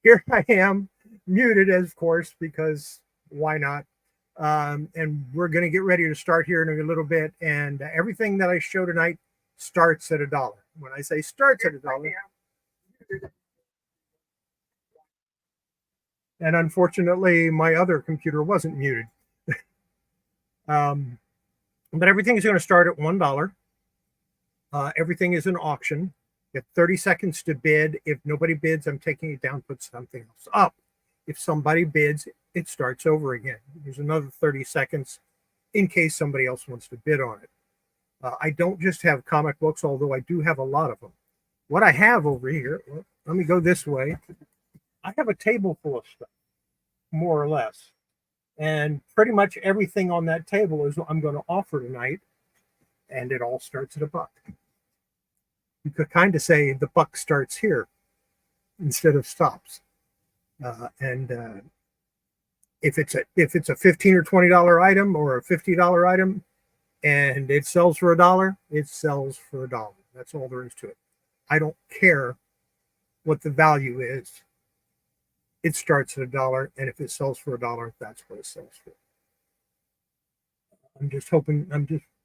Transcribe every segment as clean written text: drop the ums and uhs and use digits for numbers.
here I am, muted, as of course, because why not? And we're going to get ready to start here in a little bit. And everything that I show tonight starts at $1. When I say starts at $1, and unfortunately, my other computer wasn't muted. um, but everything is going to start at $1. Everything is an auction. You have 30 seconds to bid. If nobody bids, I'm taking it down, put something else up. If somebody bids, it starts over again. There's another 30 seconds in case somebody else wants to bid on it. I don't just have comic books, although I do have a lot of them. What I have over here, well, let me go this way. I have a table full of stuff, more or less. And pretty much everything on that table is what I'm going to offer tonight. And it all starts at $1. You could kind of say the buck starts here instead of stops. And if it's a $15 or $20 item or a $50 item and it sells for $1, it sells for $1. That's all there is to it. I don't care what the value is. It starts at $1, and if it sells for $1, that's what it sells for. I'm just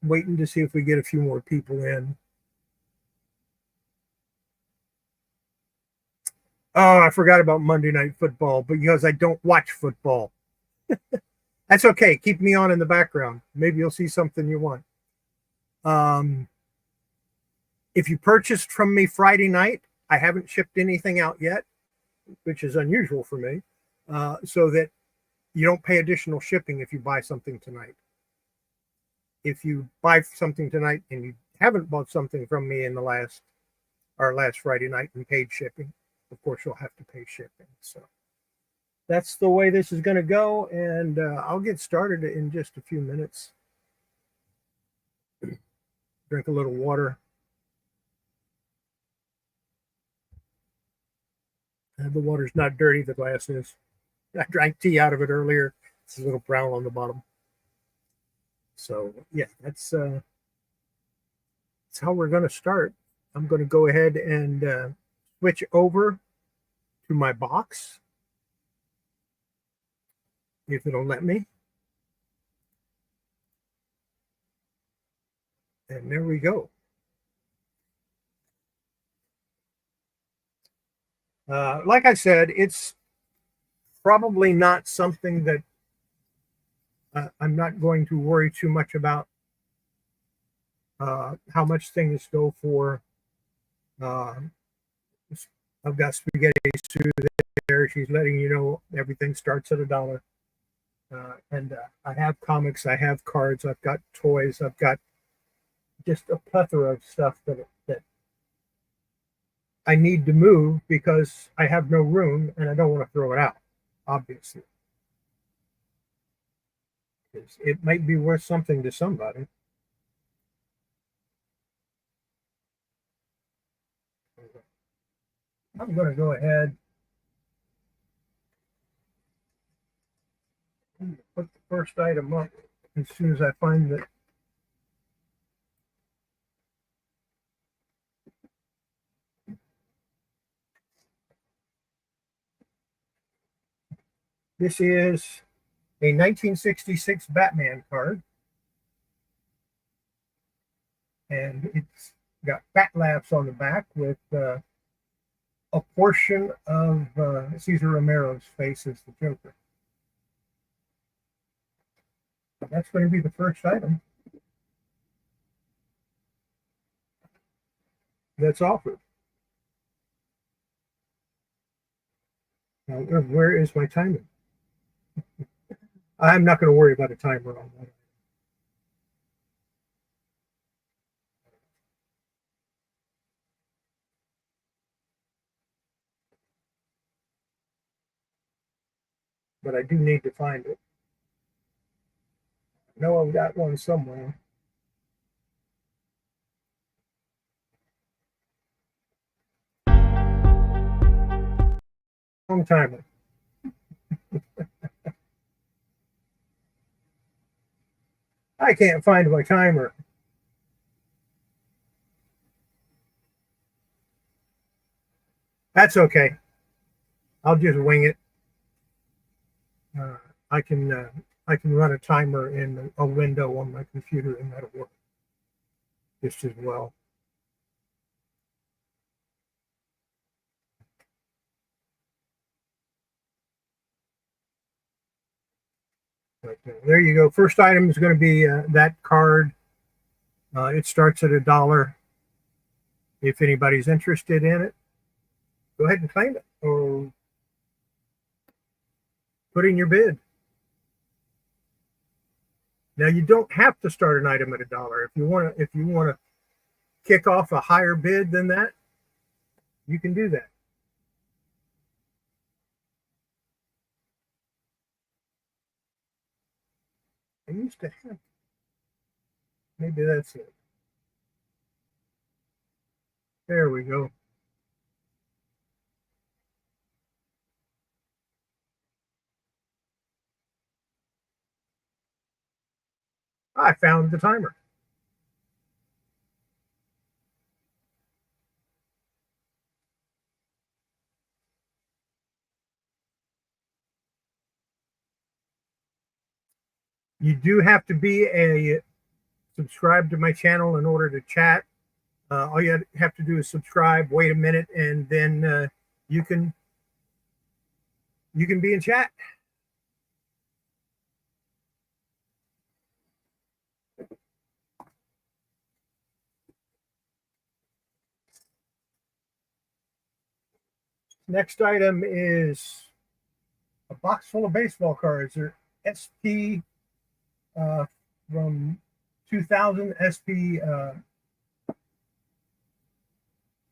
waiting to see if we get a few more people in. Oh, I forgot about Monday Night Football because I don't watch football. That's okay. Keep me on in the background. Maybe you'll see something you want. If you purchased from me Friday night, I haven't shipped anything out yet, which is unusual for me, so that you don't pay additional shipping if you buy something tonight. If you buy something tonight and you haven't bought something from me in last Friday night and paid shipping, of course you'll have to pay shipping. So that's the way this is going to go, and I'll get started in just a few minutes. Drink a little water. The water's not dirty, the glass is. I drank tea out of it earlier. It's a little brown on the bottom. So yeah, that's how we're going to start. I'm going to go ahead and switch over to my box, if it'll let me. And there we go. Like I said, it's probably not something that I'm not going to worry too much about how much things go for. I've got Spaghetti Sue there. She's letting you know everything starts at $1. And I have comics, I have cards, I've got toys, I've got just a plethora of stuff that I need to move because I have no room and I don't want to throw it out, obviously. It might be worth something to somebody. I'm going to go ahead and put the first item up as soon as I find that. This is a 1966 Batman card. And it's got fat laughs on the back with a portion of Cesar Romero's face as the Joker. That's going to be the first item that's offered. Now, where is my timer? I'm not going to worry about a timer on that. But I do need to find it. I know I've got one somewhere. Wrong timer. I can't find my timer. That's okay. I'll just wing it. Uh, I can uh, I can run a timer in a window on my computer, and that'll work just as well. But there you go. First item is going to be that card. It starts at $1. If anybody's interested in it, go ahead and claim it or put in your bid. Now you don't have to start an item at $1. If you want to kick off a higher bid than that, you can do that. I used to have. Maybe that's it. There we go. I found the timer. You do have to be a subscribe to my channel in order to chat. All you have to do is subscribe, wait a minute, and then you can be in chat. Next item is a box full of baseball cards. They're SP from 2000 SP.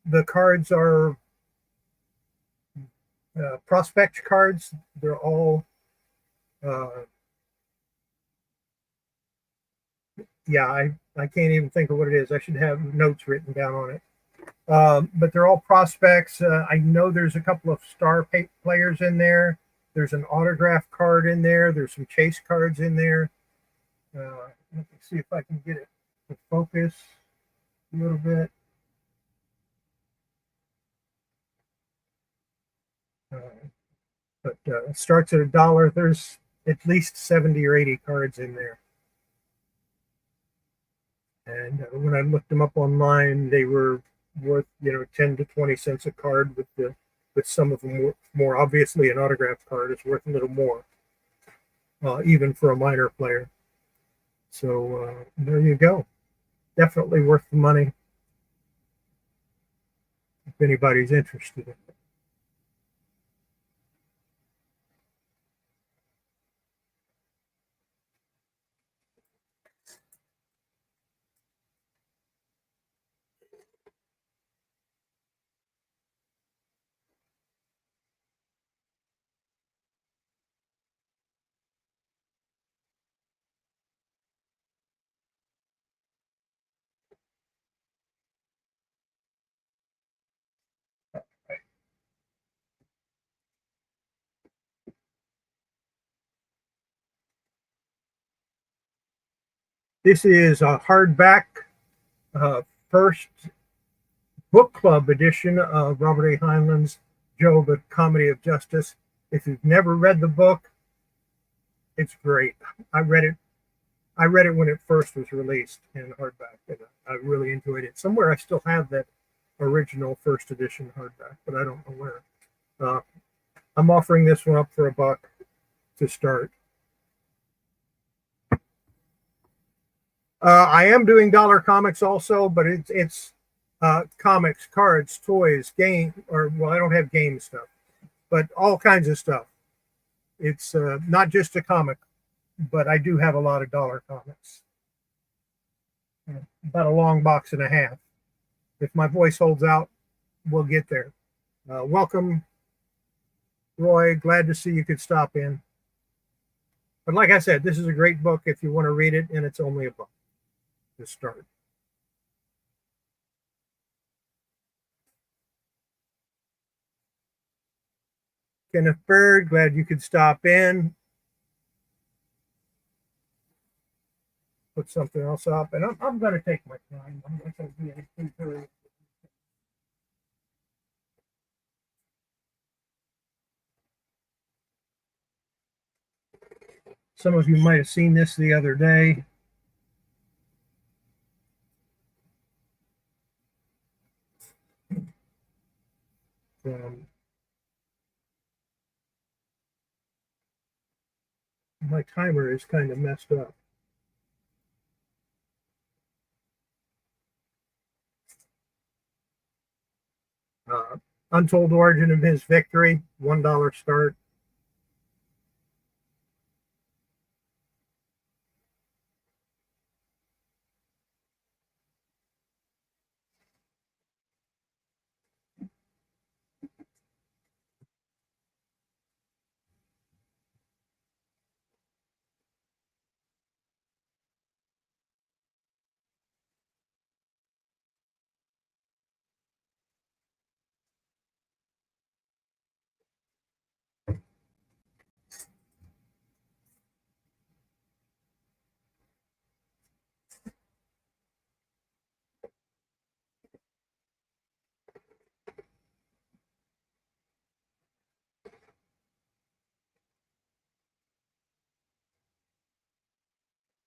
The cards are prospect cards. They're all yeah, I can't even think of what it is. I should have notes written down on it. But they're all prospects. I know there's a couple of star players in there. There's an autograph card in there. There's some chase cards in there. Let me see if I can get it to focus a little bit. But it starts at $1. There's at least 70 or 80 cards in there. And when I looked them up online, they were worth 10 to 20 cents a card. With some of them more obviously an autograph card is worth a little more, even for a minor player. So there you go. Definitely worth the money if anybody's interested in it. This is a hardback first book club edition of Robert A. Heinlein's Job, a Comedy of Justice. If you've never read the book, it's great. I read it when it first was released in hardback, and I really enjoyed it. Somewhere I still have that original first edition hardback, but I don't know where. I'm offering this one up for $1 to start. I am doing dollar comics also, but it's comics, cards, toys, game, or well, I don't have game stuff, but all kinds of stuff. It's not just a comic, but I do have a lot of dollar comics. About a long box and a half. If my voice holds out, we'll get there. Welcome, Roy. Glad to see you could stop in. But like I said, this is a great book if you want to read it, and it's only $1 to start. Kenneth Bird, glad you could stop in. Put something else up, and I'm going to take my time. I'm not going to be anything very Some of you might have seen this the other day. My timer is kind of messed up. Untold Origin of His Victory, $1 start.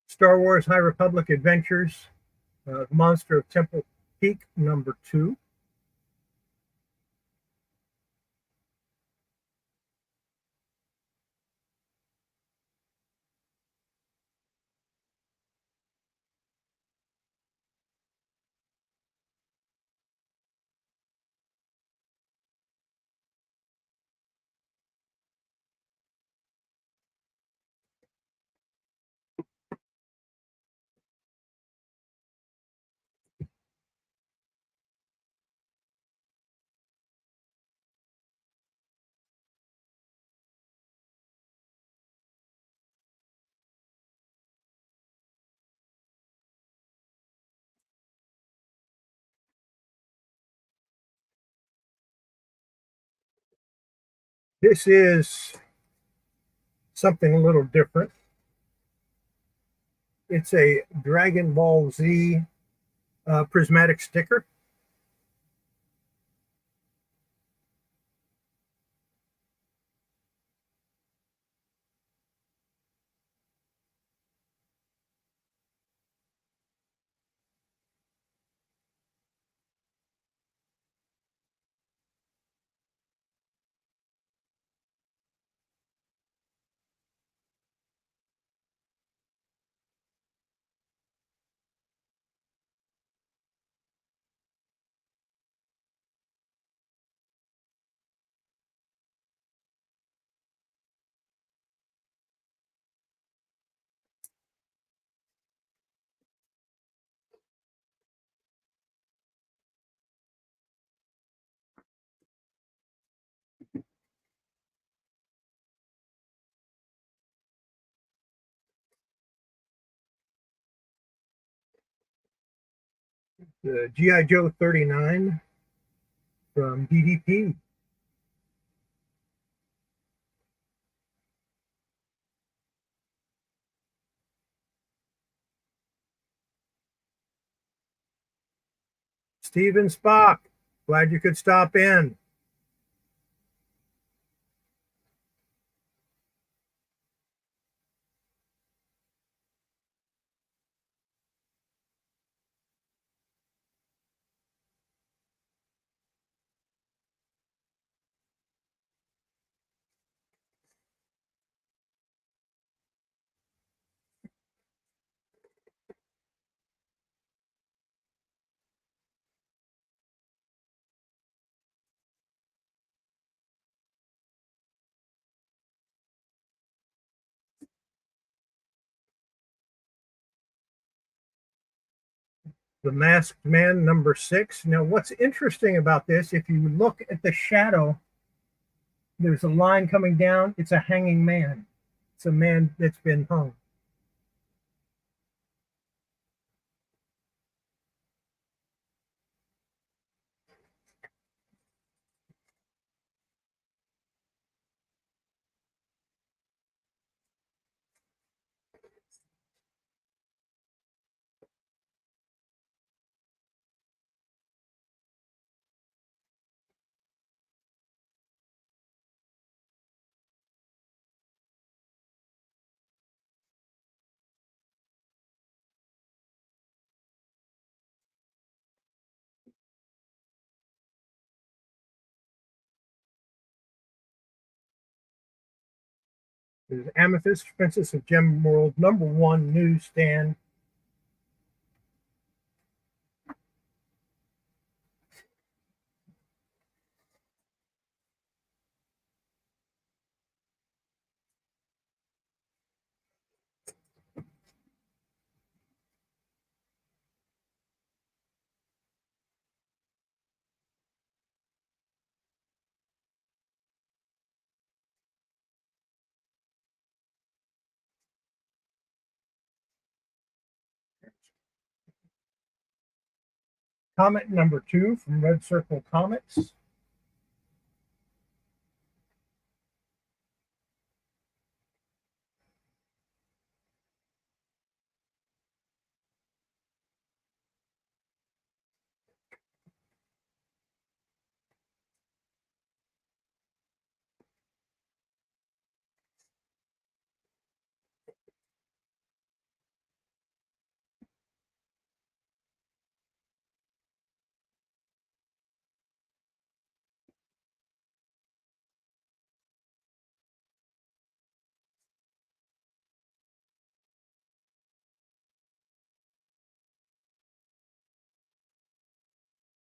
Star Wars High Republic Adventures, Monster of Temple Peak, #2. This is something a little different. It's a Dragon Ball Z prismatic sticker. The G.I. Joe 39 from DDP. Steven Spock, glad you could stop in. The Masked Man #6. Now, what's interesting about this, if you look at the shadow, there's a line coming down. It's a hanging man. It's a man that's been hung. This is Amethyst, Princess of Gem World, #1 newsstand. Comet #2 from Red Circle Comics.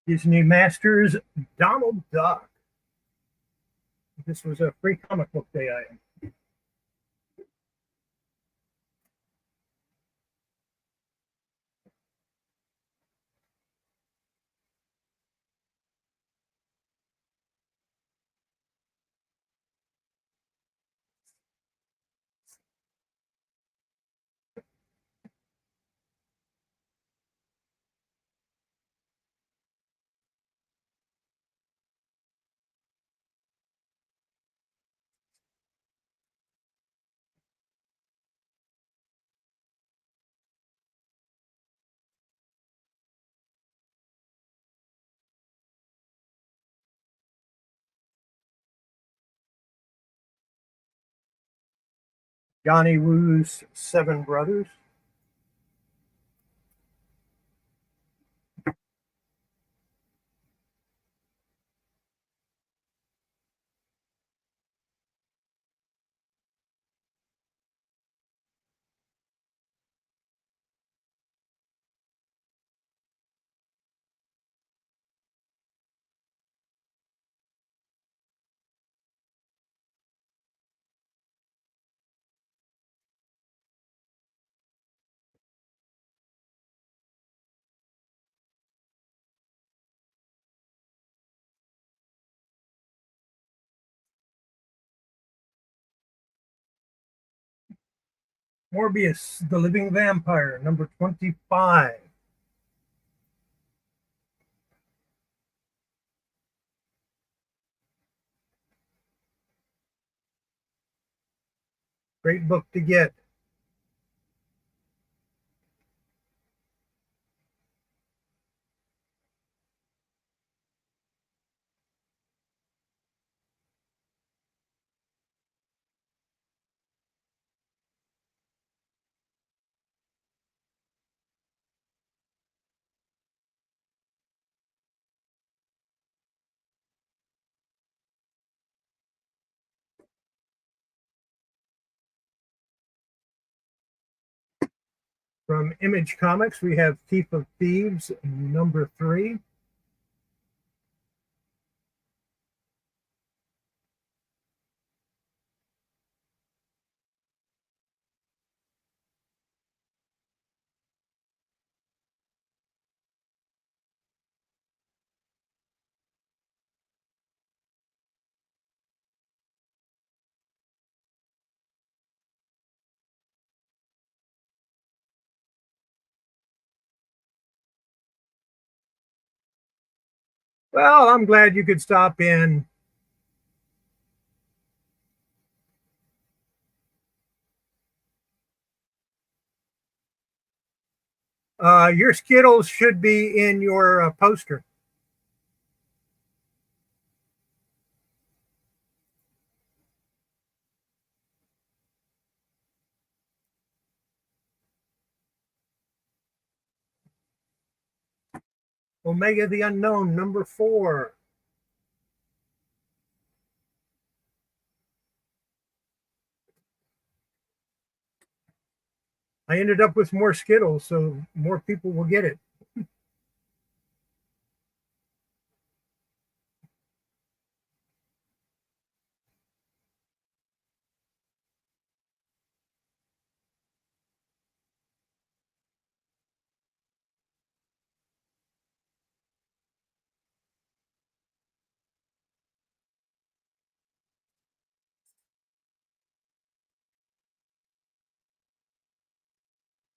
Disney Masters, Donald Duck. This was a free comic book day item. Johnny Woo's Seven Brothers. Morbius, the Living Vampire, #25. Great book to get. From Image Comics, we have Thief of Thieves, #3. Well, I'm glad you could stop in. Your Skittles should be in your poster. Omega the Unknown, #4. I ended up with more Skittles, so more people will get it.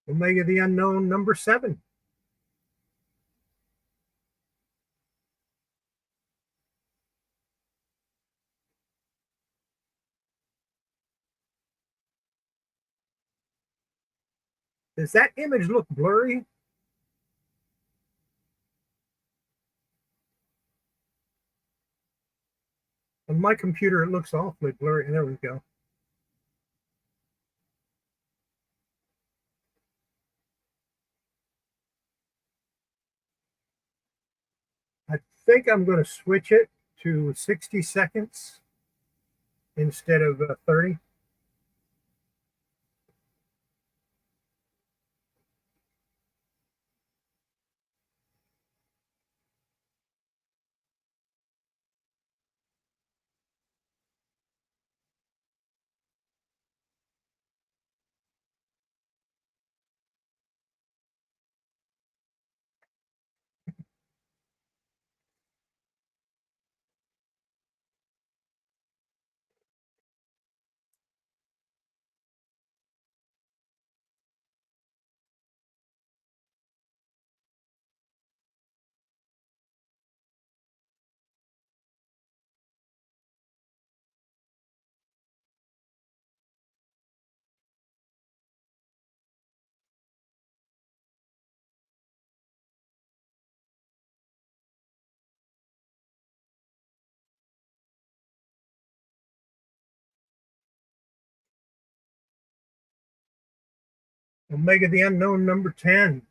Omega the Unknown, number 7. Does that image look blurry? On my computer, it looks awfully blurry. There we go. I think I'm going to switch it to 60 seconds instead of 30. Omega the Unknown, number 10.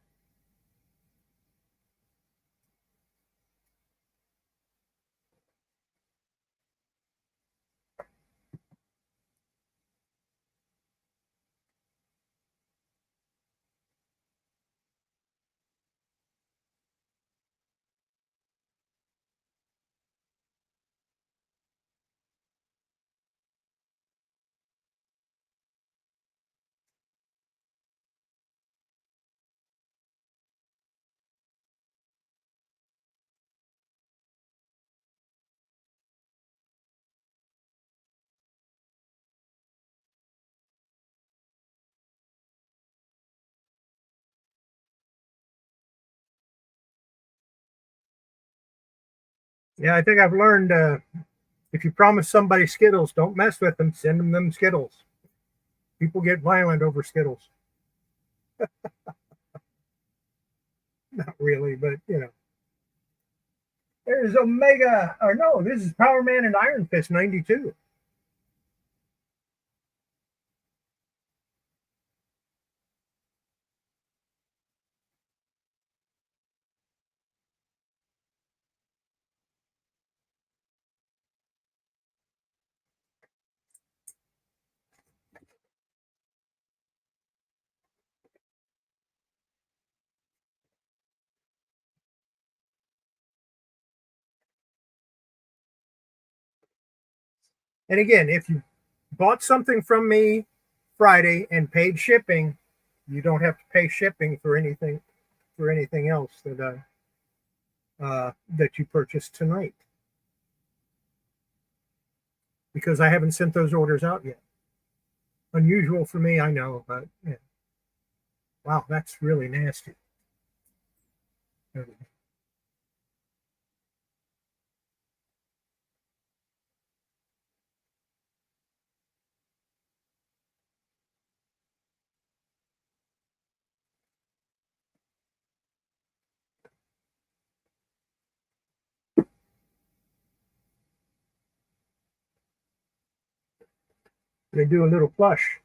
Yeah, I think I've learned if you promise somebody Skittles, don't mess with them. Send them Skittles. People get violent over Skittles. Not really, but you know. There's Omega, or no, this is Power Man and Iron Fist 92. And again, if you bought something from me Friday and paid shipping, you don't have to pay shipping for anything else that you purchased tonight because I haven't sent those orders out yet. Unusual for me, I know, but yeah. Wow, that's really nasty. They do a little plush.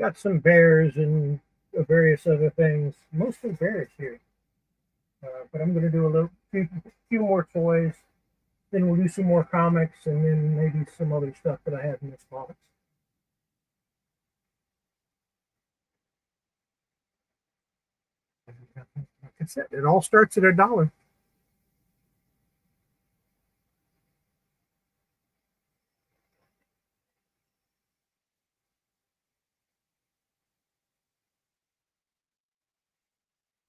Got some bears and various other things, mostly bears here. But I'm going to do a few more toys. Then we'll do some more comics and then maybe some other stuff that I have in this box. Like I said, it all starts at $1.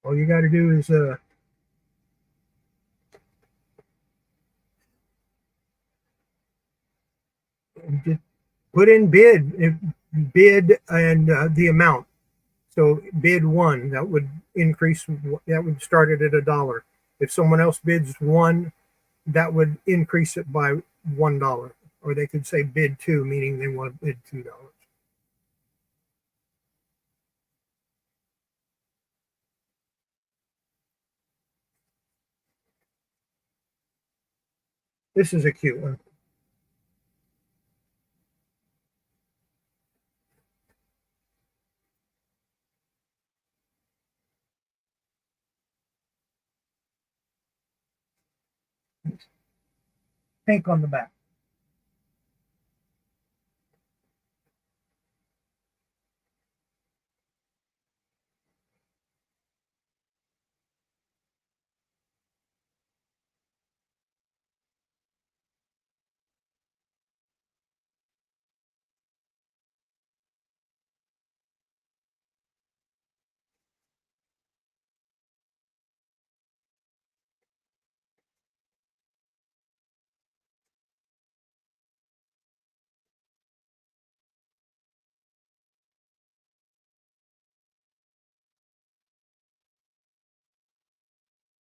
All you got to do is just put in bid and the amount. So bid one, that would increase, that would start it at $1. If someone else bids one, that would increase it by $1. Or they could say bid two, meaning they want to bid $2. This is a cute one. Pink on the back.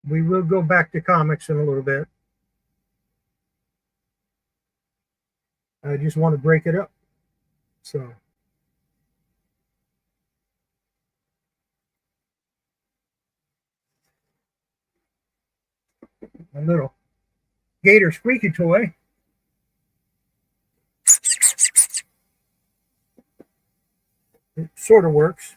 We will go back to comics in a little bit. I just want to break it up. So a little gator squeaky toy. It sort of works.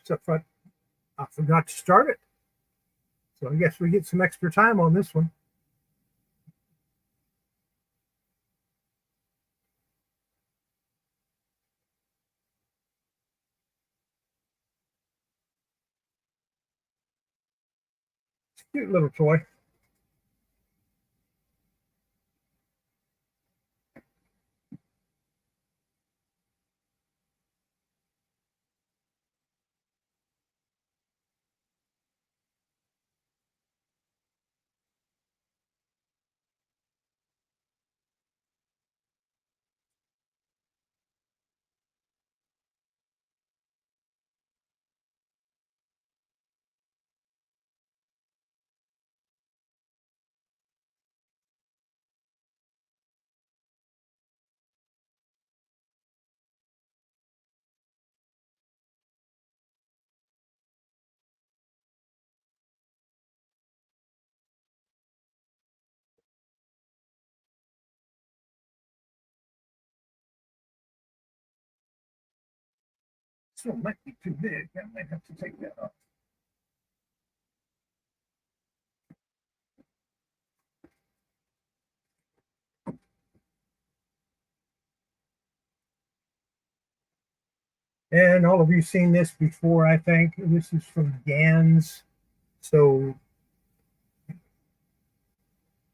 Except I forgot to start it. So I guess we get some extra time on this one. Cute little toy. So it might be too big. I might have to take that off. And all of you seen this before, I think. This is from Gans. So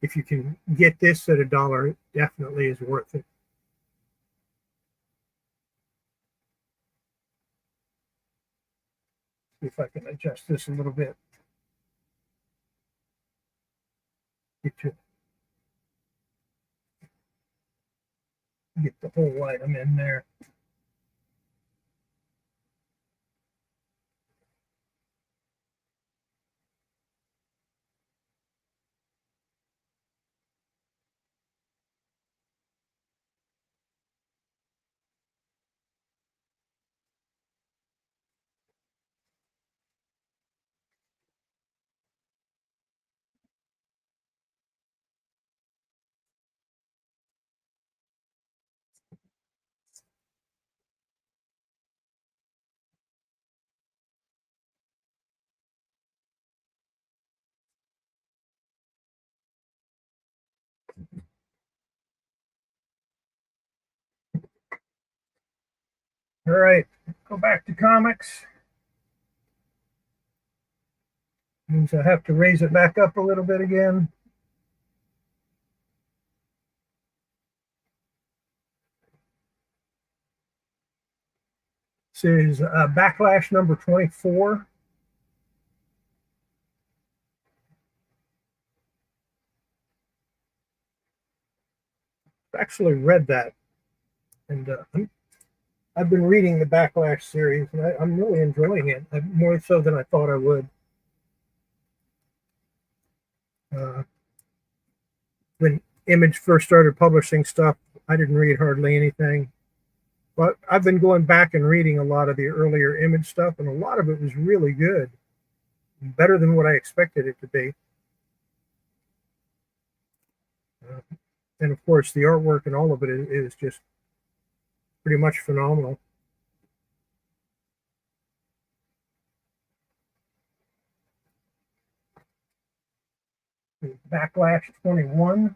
if you can get this at $1, it definitely is worth it. See if I can adjust this a little bit. Get the whole item in there. All right, go back to comics. Means I have to raise it back up a little bit again. This is Backlash number 24. I've actually read that, and I've been reading the Backlash series, and I'm really enjoying it, more so than I thought I would. When Image first started publishing stuff, I didn't read hardly anything. But I've been going back and reading a lot of the earlier Image stuff, and a lot of it was really good, better than what I expected it to be. And of course, the artwork and all of it is just pretty much phenomenal. Backlash 21.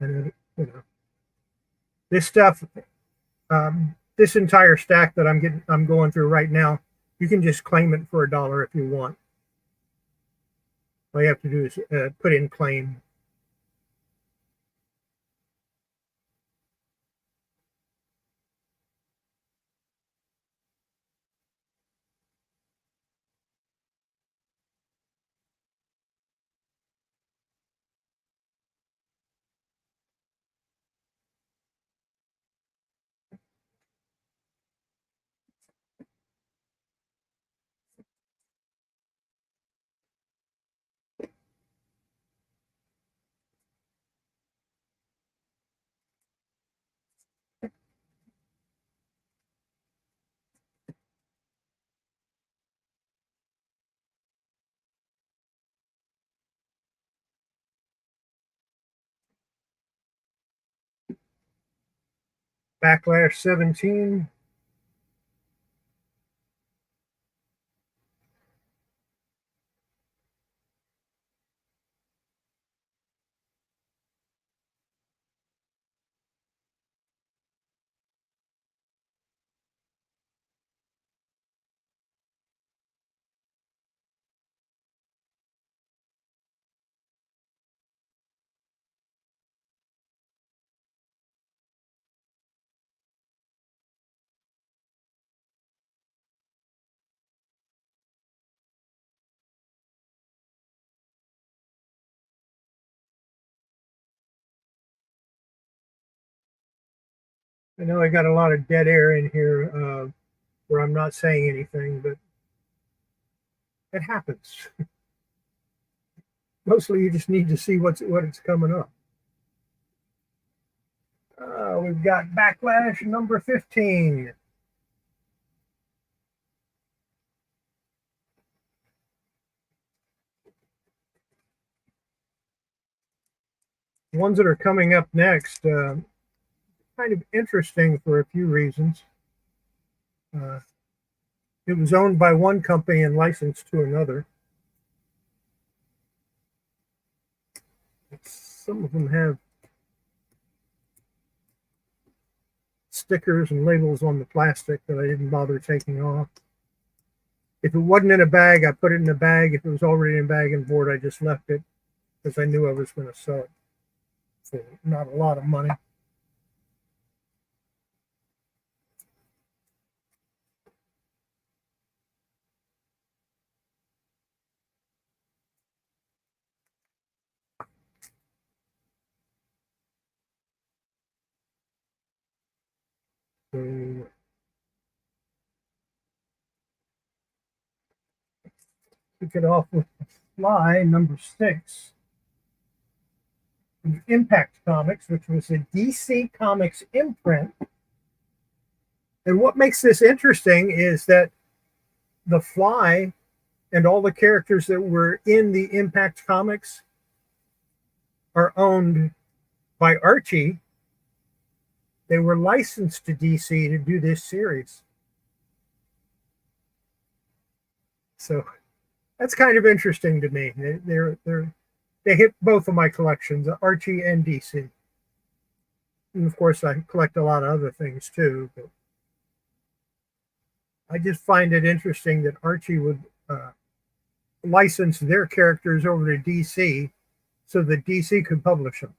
And this stuff, this entire stack that I'm going through right now, you can just claim it for $1 if you want. All you have to do is put in claim. Backlash 17. I know I got a lot of dead air in here where I'm not saying anything, but it happens. Mostly you just need to see what it's coming up. We've got Backlash number 15. The ones that are coming up next, kind of interesting for a few reasons. It was owned by one company and licensed to another. Some of them have stickers and labels on the plastic that I didn't bother taking off. If it wasn't in a bag, I put it in a bag. If it was already in a bag and board, I just left it because I knew I was going to sell it for not a lot of money. So kick it off with Fly number 6. Impact Comics, which was a DC Comics imprint. And what makes this interesting is that the Fly and all the characters that were in the Impact Comics are owned by Archie. They were licensed to DC to do this series. So that's kind of interesting to me. They hit both of my collections, Archie and DC. And of course, I collect a lot of other things too. But I just find it interesting that Archie would uh, license their characters over to DC so that DC could publish them.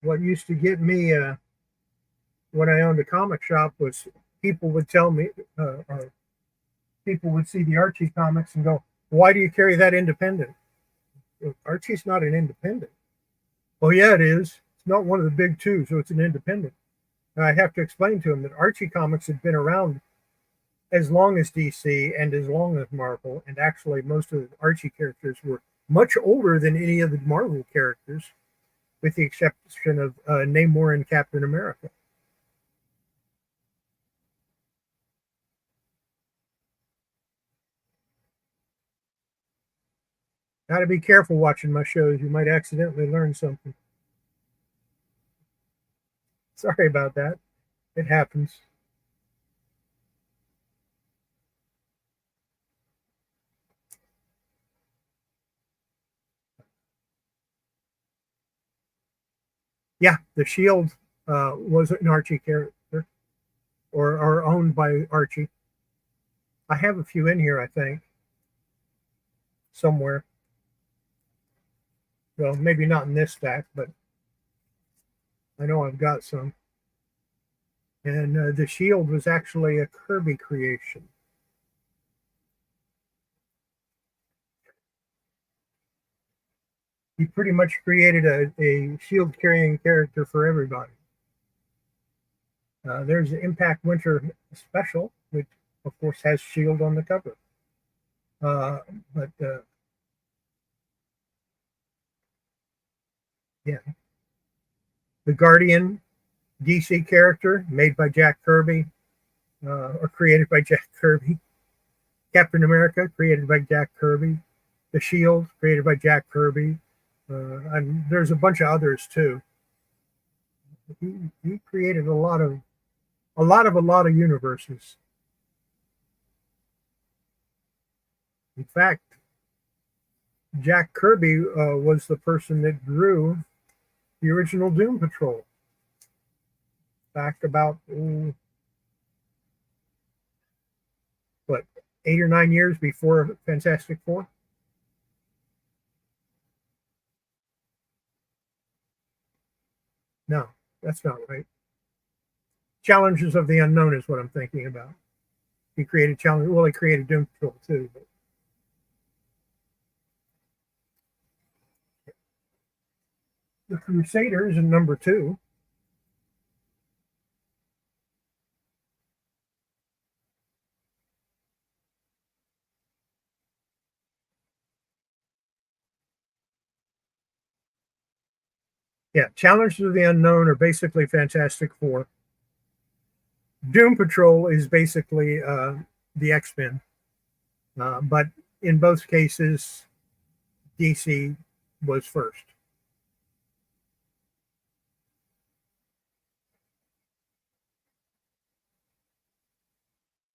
What used to get me when I owned a comic shop was people would tell me, or people would see the Archie comics and go, "Why do you carry that independent?" Archie's not an independent. Oh yeah, it is. It's not one of the big two, so it's an independent. And I have to explain to him that Archie comics had been around as long as DC and as long as Marvel, and actually most of the Archie characters were much older than any of the Marvel characters, with the exception of Namor and Captain America. Got to be careful watching my shows. You might accidentally learn something. Sorry about that. It happens. Yeah, the Shield was an Archie character, or owned by Archie. I have a few in here, I think, somewhere. Well, maybe not in this stack, but I know I've got some. And the Shield was actually a Kirby creation. He pretty much created a Shield carrying character for everybody. There's the Impact Winter Special, which of course has Shield on the cover. Uh, but yeah, the Guardian DC character made by Jack Kirby, or created by Jack Kirby. Captain America created by Jack Kirby. The Shield created by Jack Kirby. And there's a bunch of others too. He created a lot of universes. In fact, Jack Kirby was the person that drew the original Doom Patrol back about what 8 or 9 years before Fantastic Four. No, that's not right. Challenges of the Unknown is what I'm thinking about. He created challenge. Well, he created Doom Patrol too. But the Crusaders in number two. Yeah, Challenges of the Unknown are basically Fantastic Four. Doom Patrol is basically the X Men, but in both cases, DC was first.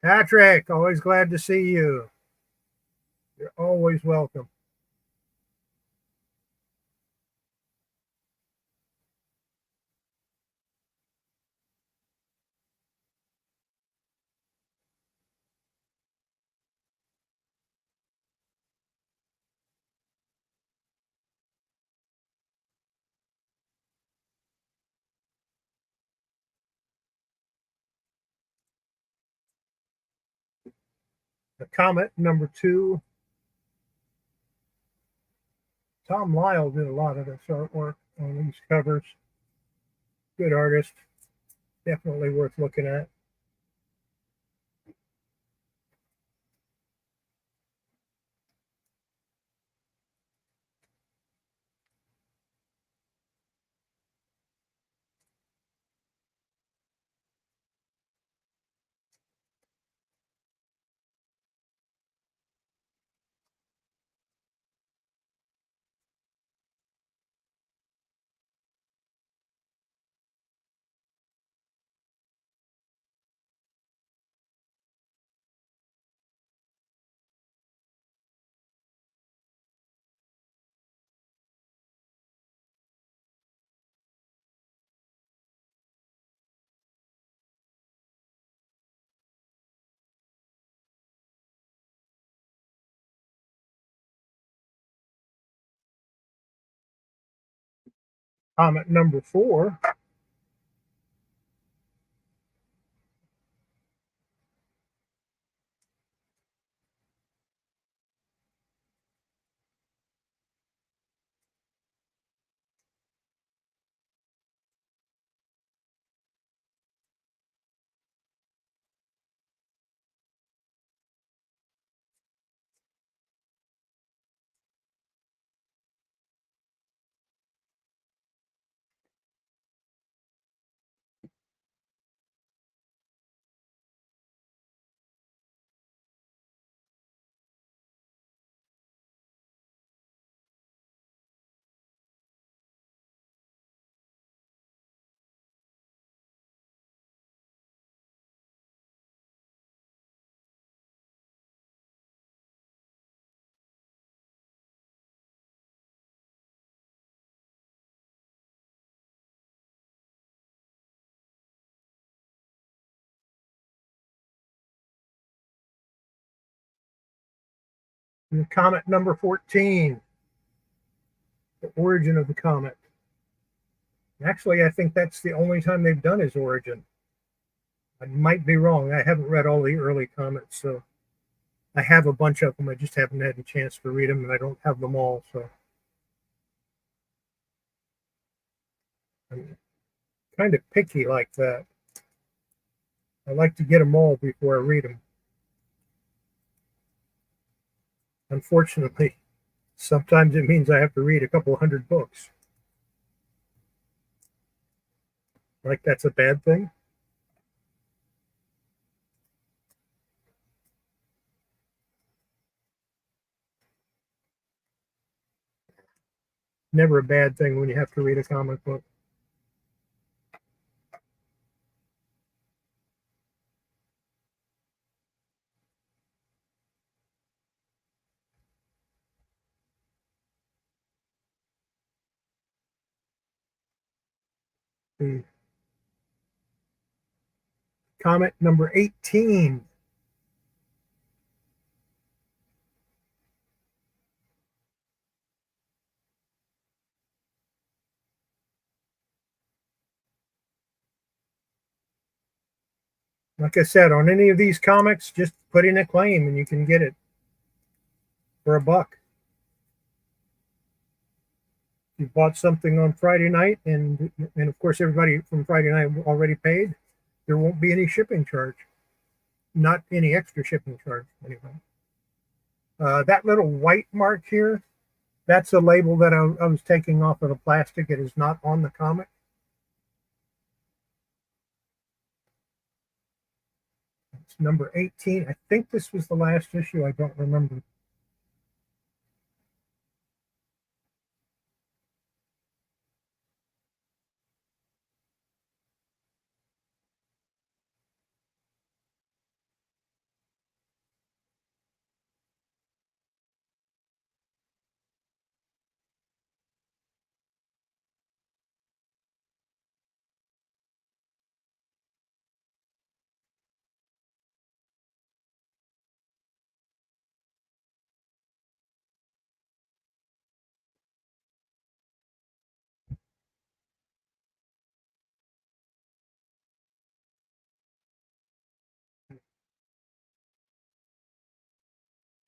Patrick, always glad to see you. You're always welcome. The Comet number two. Tom Lyle did a lot of this artwork on these covers. Good artist. Definitely worth looking at. Comment number 4. And comment number 14. The origin of the comet. Actually, I think that's the only time they've done his origin. I might be wrong. I haven't read all the early comments, so I have a bunch of them. I just haven't had a chance to read them, and I don't have them all. So I'm kind of picky like that. I like to get them all before I read them. Unfortunately, sometimes it means I have to read a couple hundred books. Like that's a bad thing. Never a bad thing when you have to read a comic book. The comment number 18. Like I said, on any of these comics, just put in a claim and you can get it for $1. You bought something on Friday night, and of course everybody from Friday night already paid, there won't be any shipping charge, not any extra shipping charge anyway. That little white mark here, that's a label that I was taking off of the plastic. It is not on the comic. It's number 18. I think this was the last issue. I don't remember.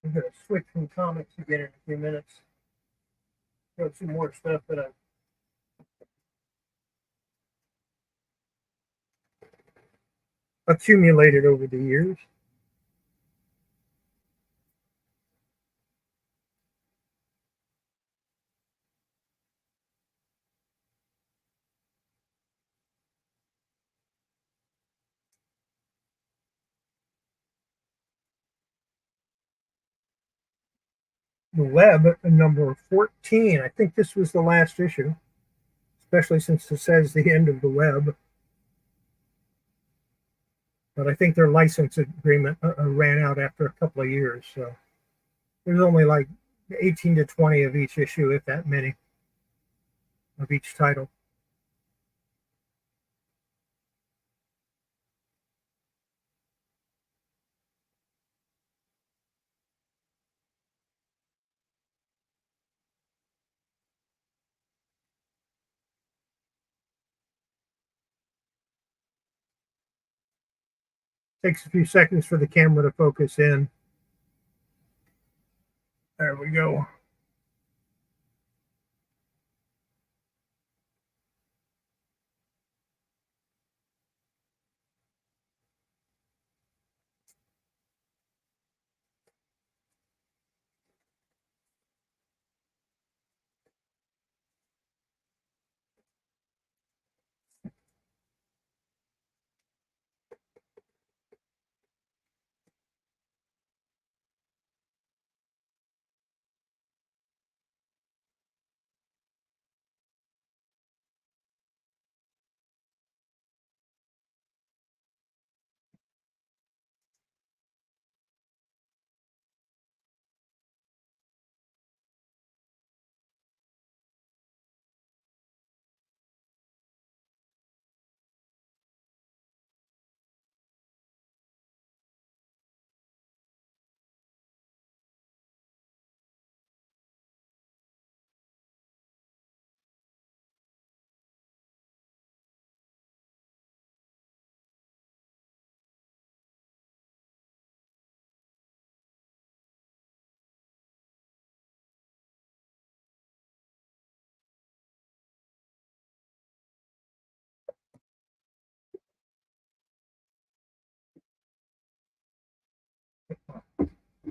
I'm going to switch from comics again in a few minutes. Got some more stuff that I've accumulated over the years. The Web, number 14. I think this was the last issue, especially since it says the end of the Web. But I think their license agreement ran out after a couple of years. So there's only like 18 to 20 of each issue, if that many, of each title. Takes a few seconds for the camera to focus in. There we go.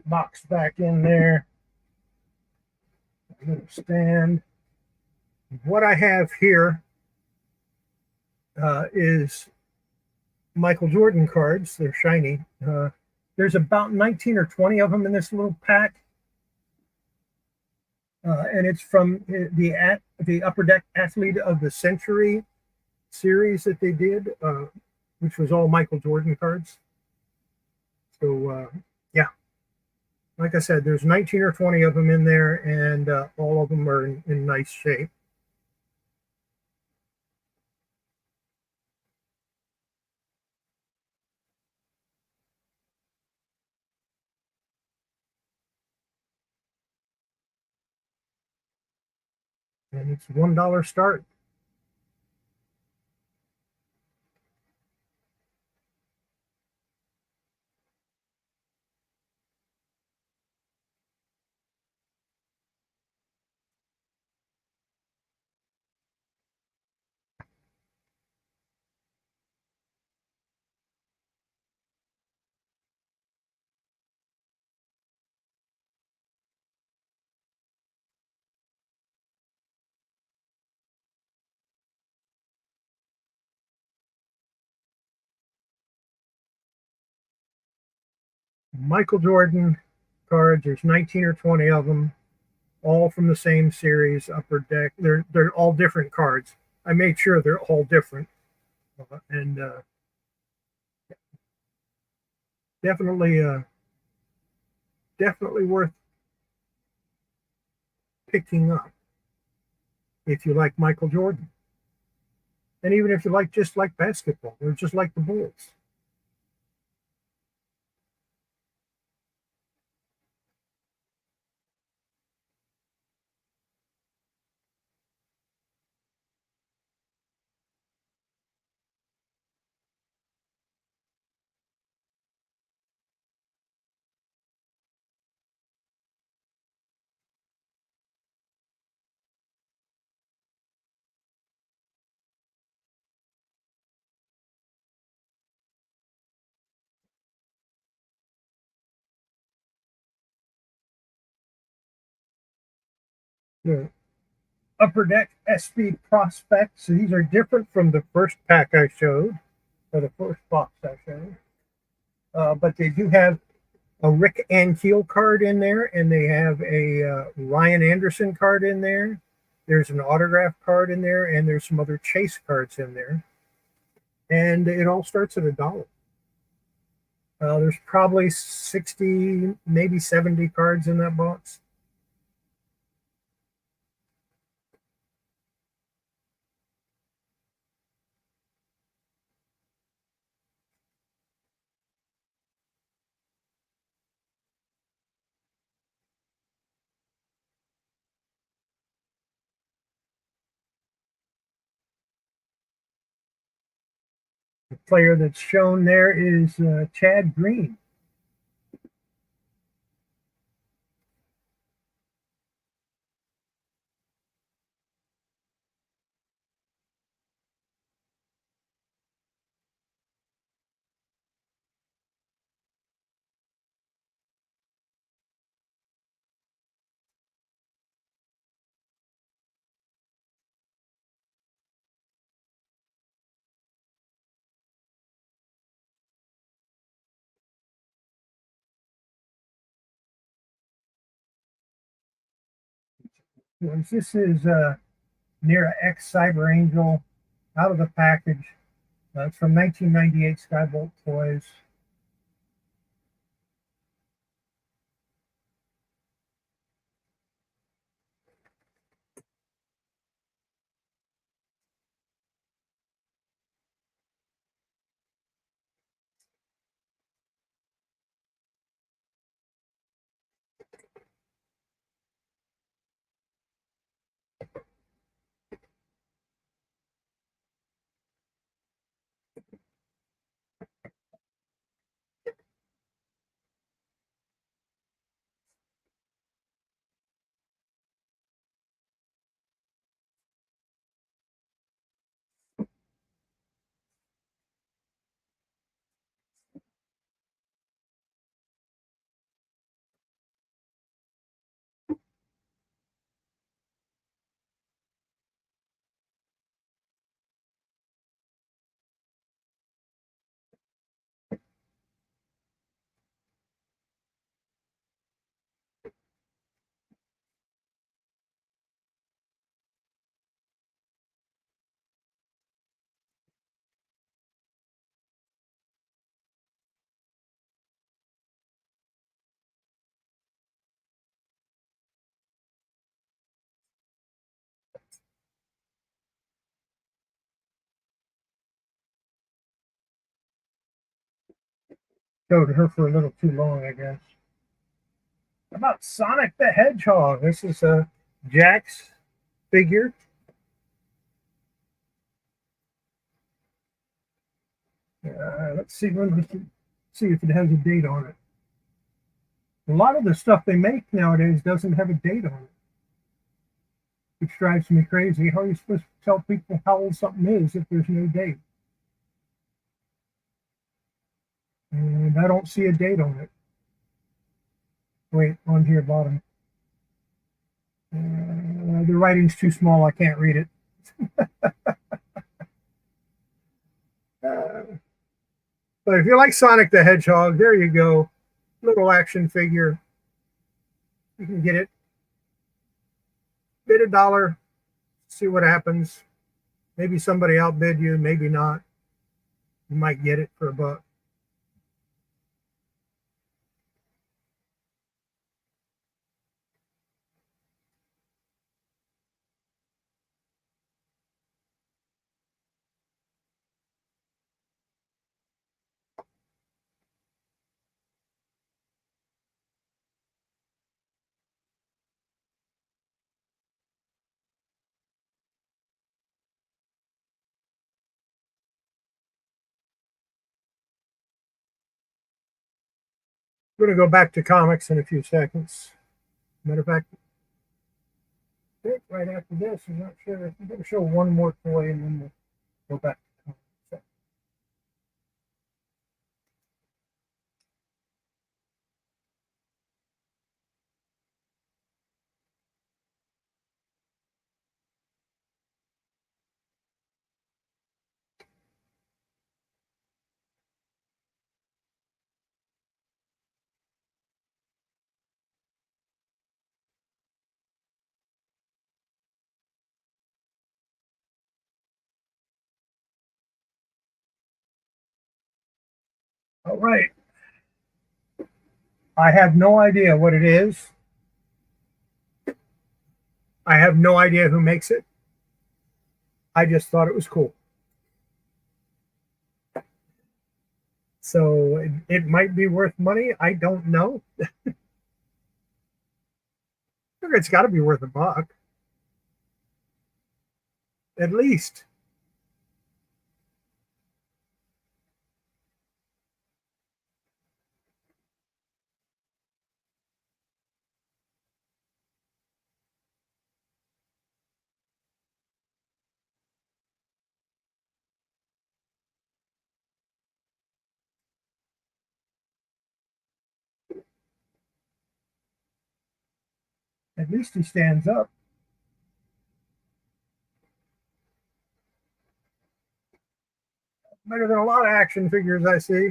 Box back in there. Stand. What I have here is Michael Jordan cards. They're shiny. There's about 19 or 20 of them in this little pack. And it's from the Upper Deck Athlete of the Century series that they did, which was all Michael Jordan cards. So, yeah, like I said, there's 19 or 20 of them in there, and all of them are in nice shape. And it's $1 start. Michael Jordan cards. There's 19 or 20 of them, all from the same series, Upper Deck. They're all different cards. I made sure they're all different, and definitely, definitely worth picking up if you like Michael Jordan, and even if you just like basketball or just like the Bulls. The Upper Deck SB Prospects. So these are different from the first pack I showed, or the first box I showed. But they do have a Rick Ankiel card in there, and they have a Ryan Anderson card in there. There's an autograph card in there, and there's some other chase cards in there. And it all starts at $1. There's probably 60, maybe 70 cards in that box. The player that's shown there is Chad Green. This is Nera X Cyber Angel out of the package. It's from 1998 Skybolt Toys. Showed her for a little too long, I guess. How about Sonic the Hedgehog? This is a Jax figure. Let's see see if it has a date on it. A lot of the stuff they make nowadays doesn't have a date on it, which drives me crazy. How are you supposed to tell people how old something is if there's no date? And I don't see a date on it. Wait, on here, bottom. The writing's too small. I can't read it. But if you like Sonic the Hedgehog, there you go. Little action figure. You can get it. Bid $1. See what happens. Maybe somebody outbid you, maybe not. You might get it for $1. We're going to go back to comics in a few seconds. Matter of fact, right after this, I'm not sure. I'm going to show one more toy and then we'll go back to comics. All right. I have no idea what it is. I have no idea who makes it. I just thought it was cool. So it might be worth money. I don't know. It's got to be worth $1 at least. At least he stands up. Better than a lot of action figures I see.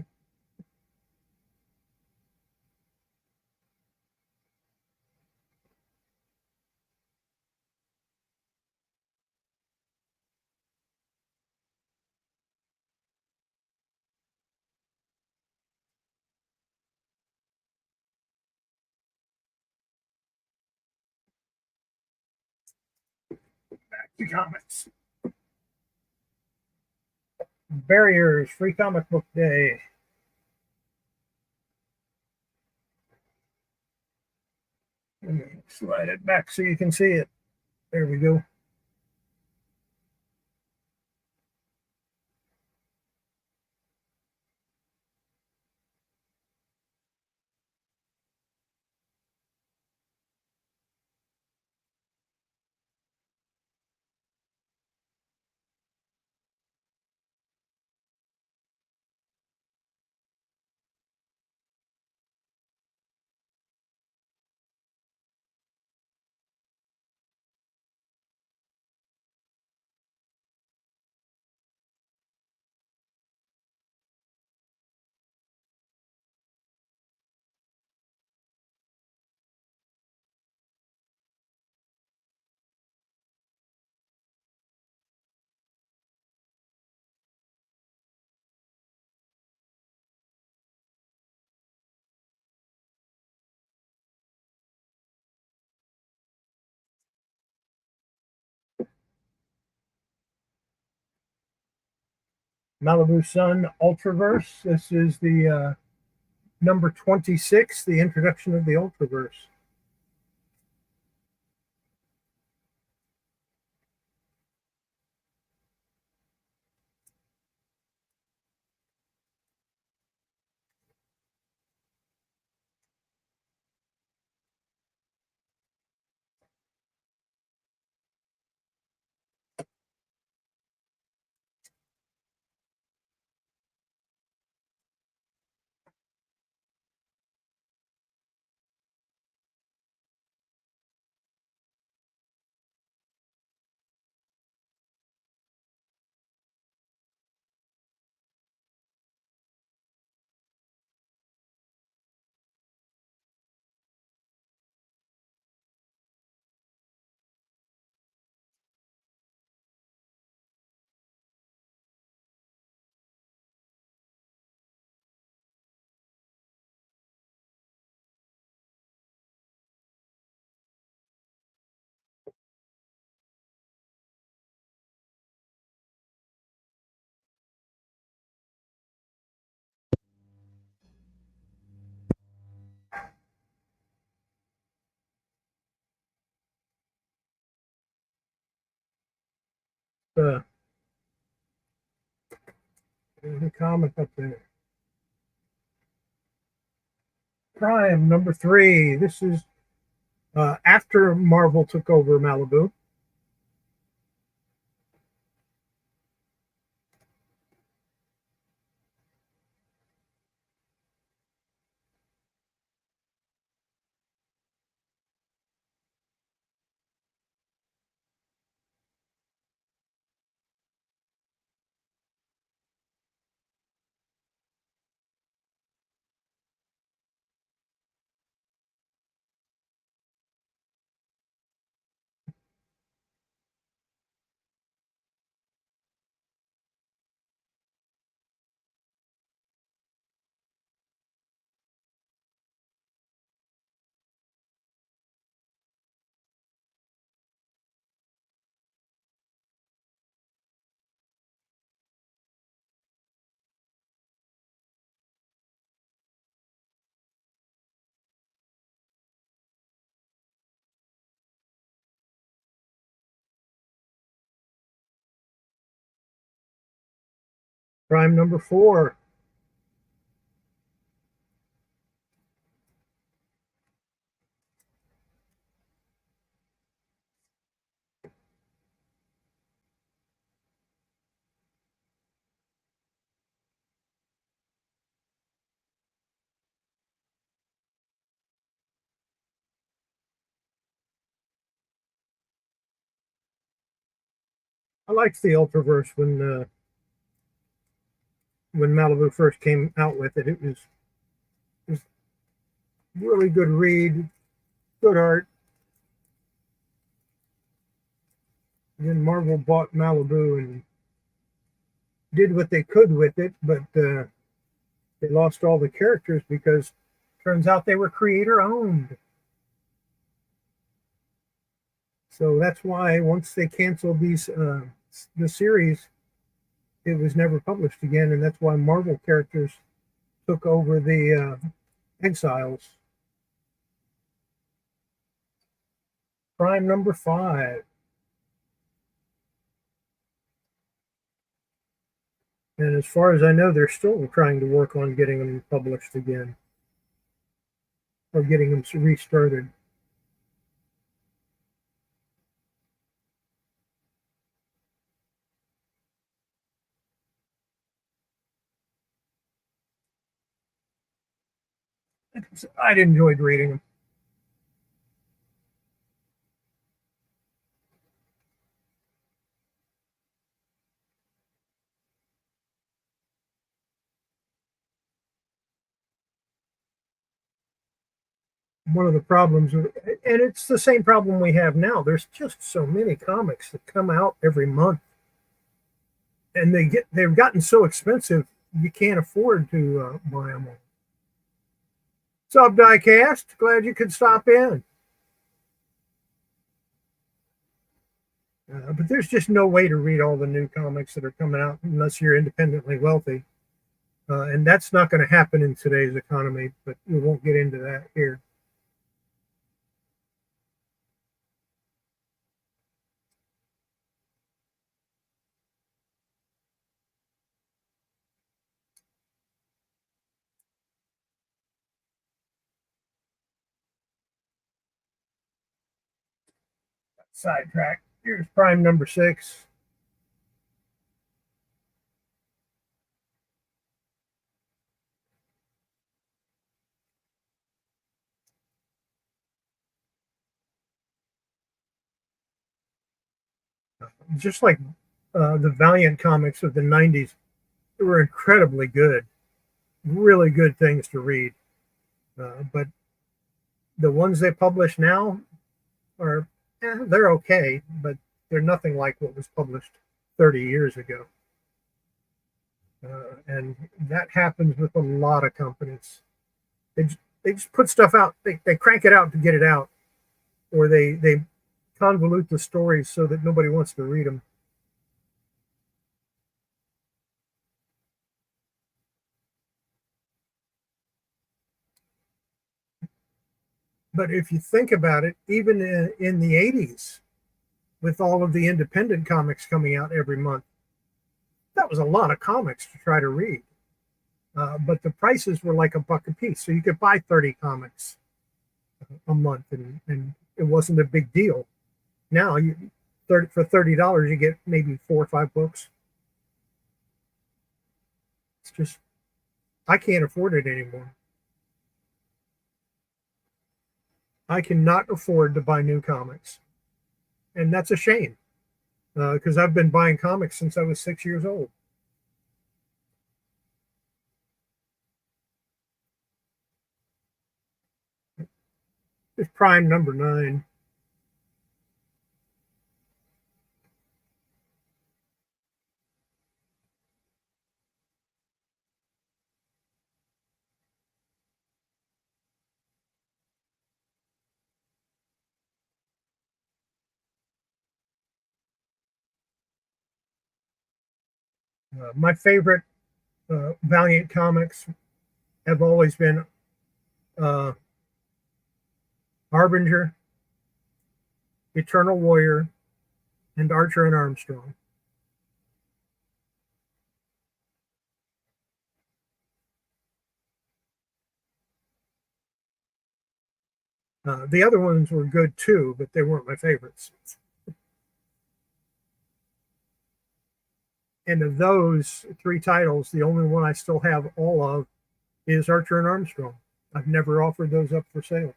Back to comics. Barriers, free comic book day. Let me slide it back so you can see it. There we go. Malibu Sun Ultraverse. This is the number 26, the introduction of the Ultraverse. The There's a comic up there. Prime number 3. This is after Marvel took over Malibu. Prime number 4. I liked the Ultraverse when Malibu first came out with it. It was really good read, good art. And then Marvel bought Malibu and did what they could with it, but they lost all the characters because turns out they were creator owned. So that's why once they canceled the series, it was never published again, and that's why Marvel characters took over the Exiles. Prime number 5. And as far as I know, they're still trying to work on getting them published again or getting them restarted. I'd enjoyed reading them. One of the problems, and it's the same problem we have now. There's just so many comics that come out every month, and they've gotten so expensive you can't afford to buy them all. What's up, Diecast? Glad you could stop in. But there's just no way to read all the new comics that are coming out unless you're independently wealthy. And that's not going to happen in today's economy, but we won't get into that here. Sidetrack. Here's Prime number 6. Just like the Valiant comics of the 90s, they were incredibly good, really good things to read. But the ones they publish now are, they're okay, but they're nothing like what was published 30 years ago. And that happens with a lot of companies. They just put stuff out, they crank it out to get it out, or they convolute the stories so that nobody wants to read them. But if you think about it, even in the 80s, with all of the independent comics coming out every month, that was a lot of comics to try to read. But the prices were like $1 a piece. So you could buy 30 comics a month, and it wasn't a big deal. Now, for $30, you get maybe 4 or 5 books. It's just, I can't afford it anymore. I cannot afford to buy new comics. And that's a shame because I've been buying comics since I was 6 years old. It's Prime number 9. My favorite Valiant comics have always been uh, Harbinger, Eternal Warrior, and Archer and Armstrong. The other ones were good too, but they weren't my favorites. And of those 3 titles, the only one I still have all of is Archer and Armstrong. I've never offered those up for sale.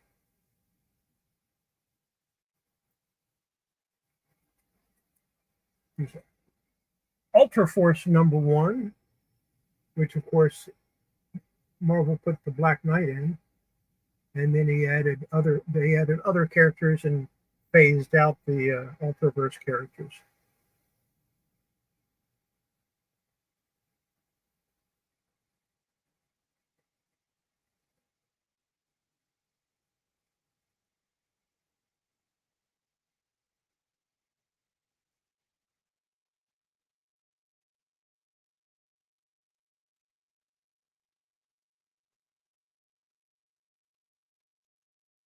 Ultra Force #1, which of course Marvel put the Black Knight in, and then they added other characters and phased out the Ultraverse characters.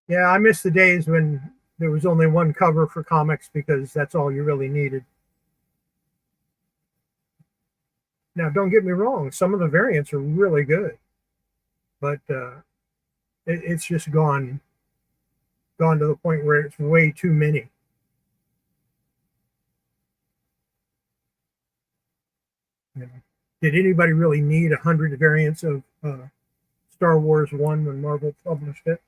Yeah, I miss the days when there was only one cover for comics because that's all you really needed. Now, don't get me wrong, some of the variants are really good, but it's just gone to the point where it's way too many. You know, did anybody really need 100 variants of Star Wars 1 when Marvel published it?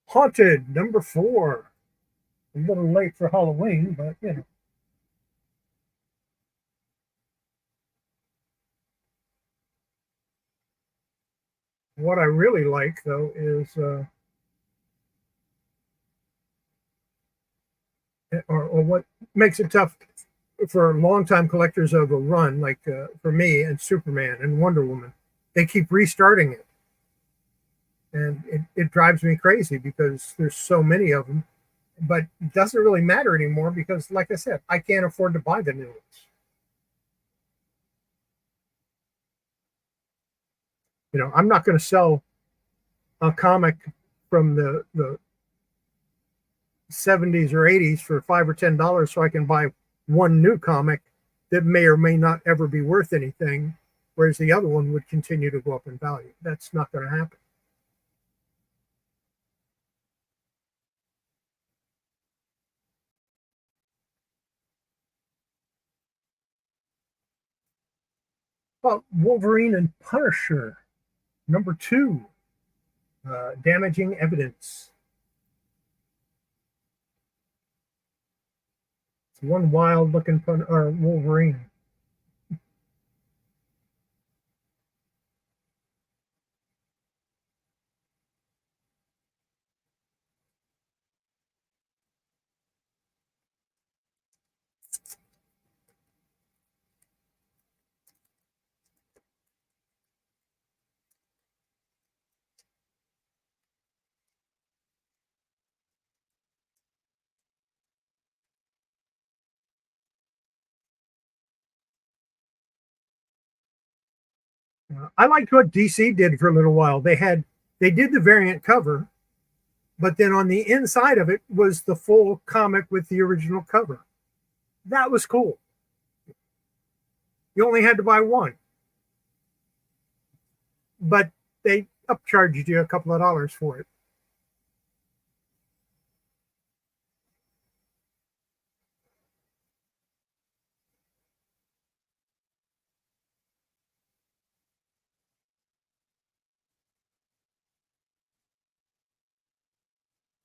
Haunted #4. A little late for Halloween, but you know. What I really like though is, or what makes it tough for longtime collectors of a run, like for me and Superman and Wonder Woman, they keep restarting it, and it drives me crazy because there's so many of them. But it doesn't really matter anymore because, like I said, I can't afford to buy the new ones. You know, I'm not going to sell a comic from the 70s or 80s for $5 or $10 so I can buy one new comic that may or may not ever be worth anything, whereas the other one would continue to go up in value. That's not going to happen. Well, Wolverine and Punisher #2, Damaging Evidence. It's one wild looking Wolverine. I liked what DC did for a little while. They did the variant cover, but then on the inside of it was the full comic with the original cover. That was cool. You only had to buy one, but they upcharged you a couple of dollars for it.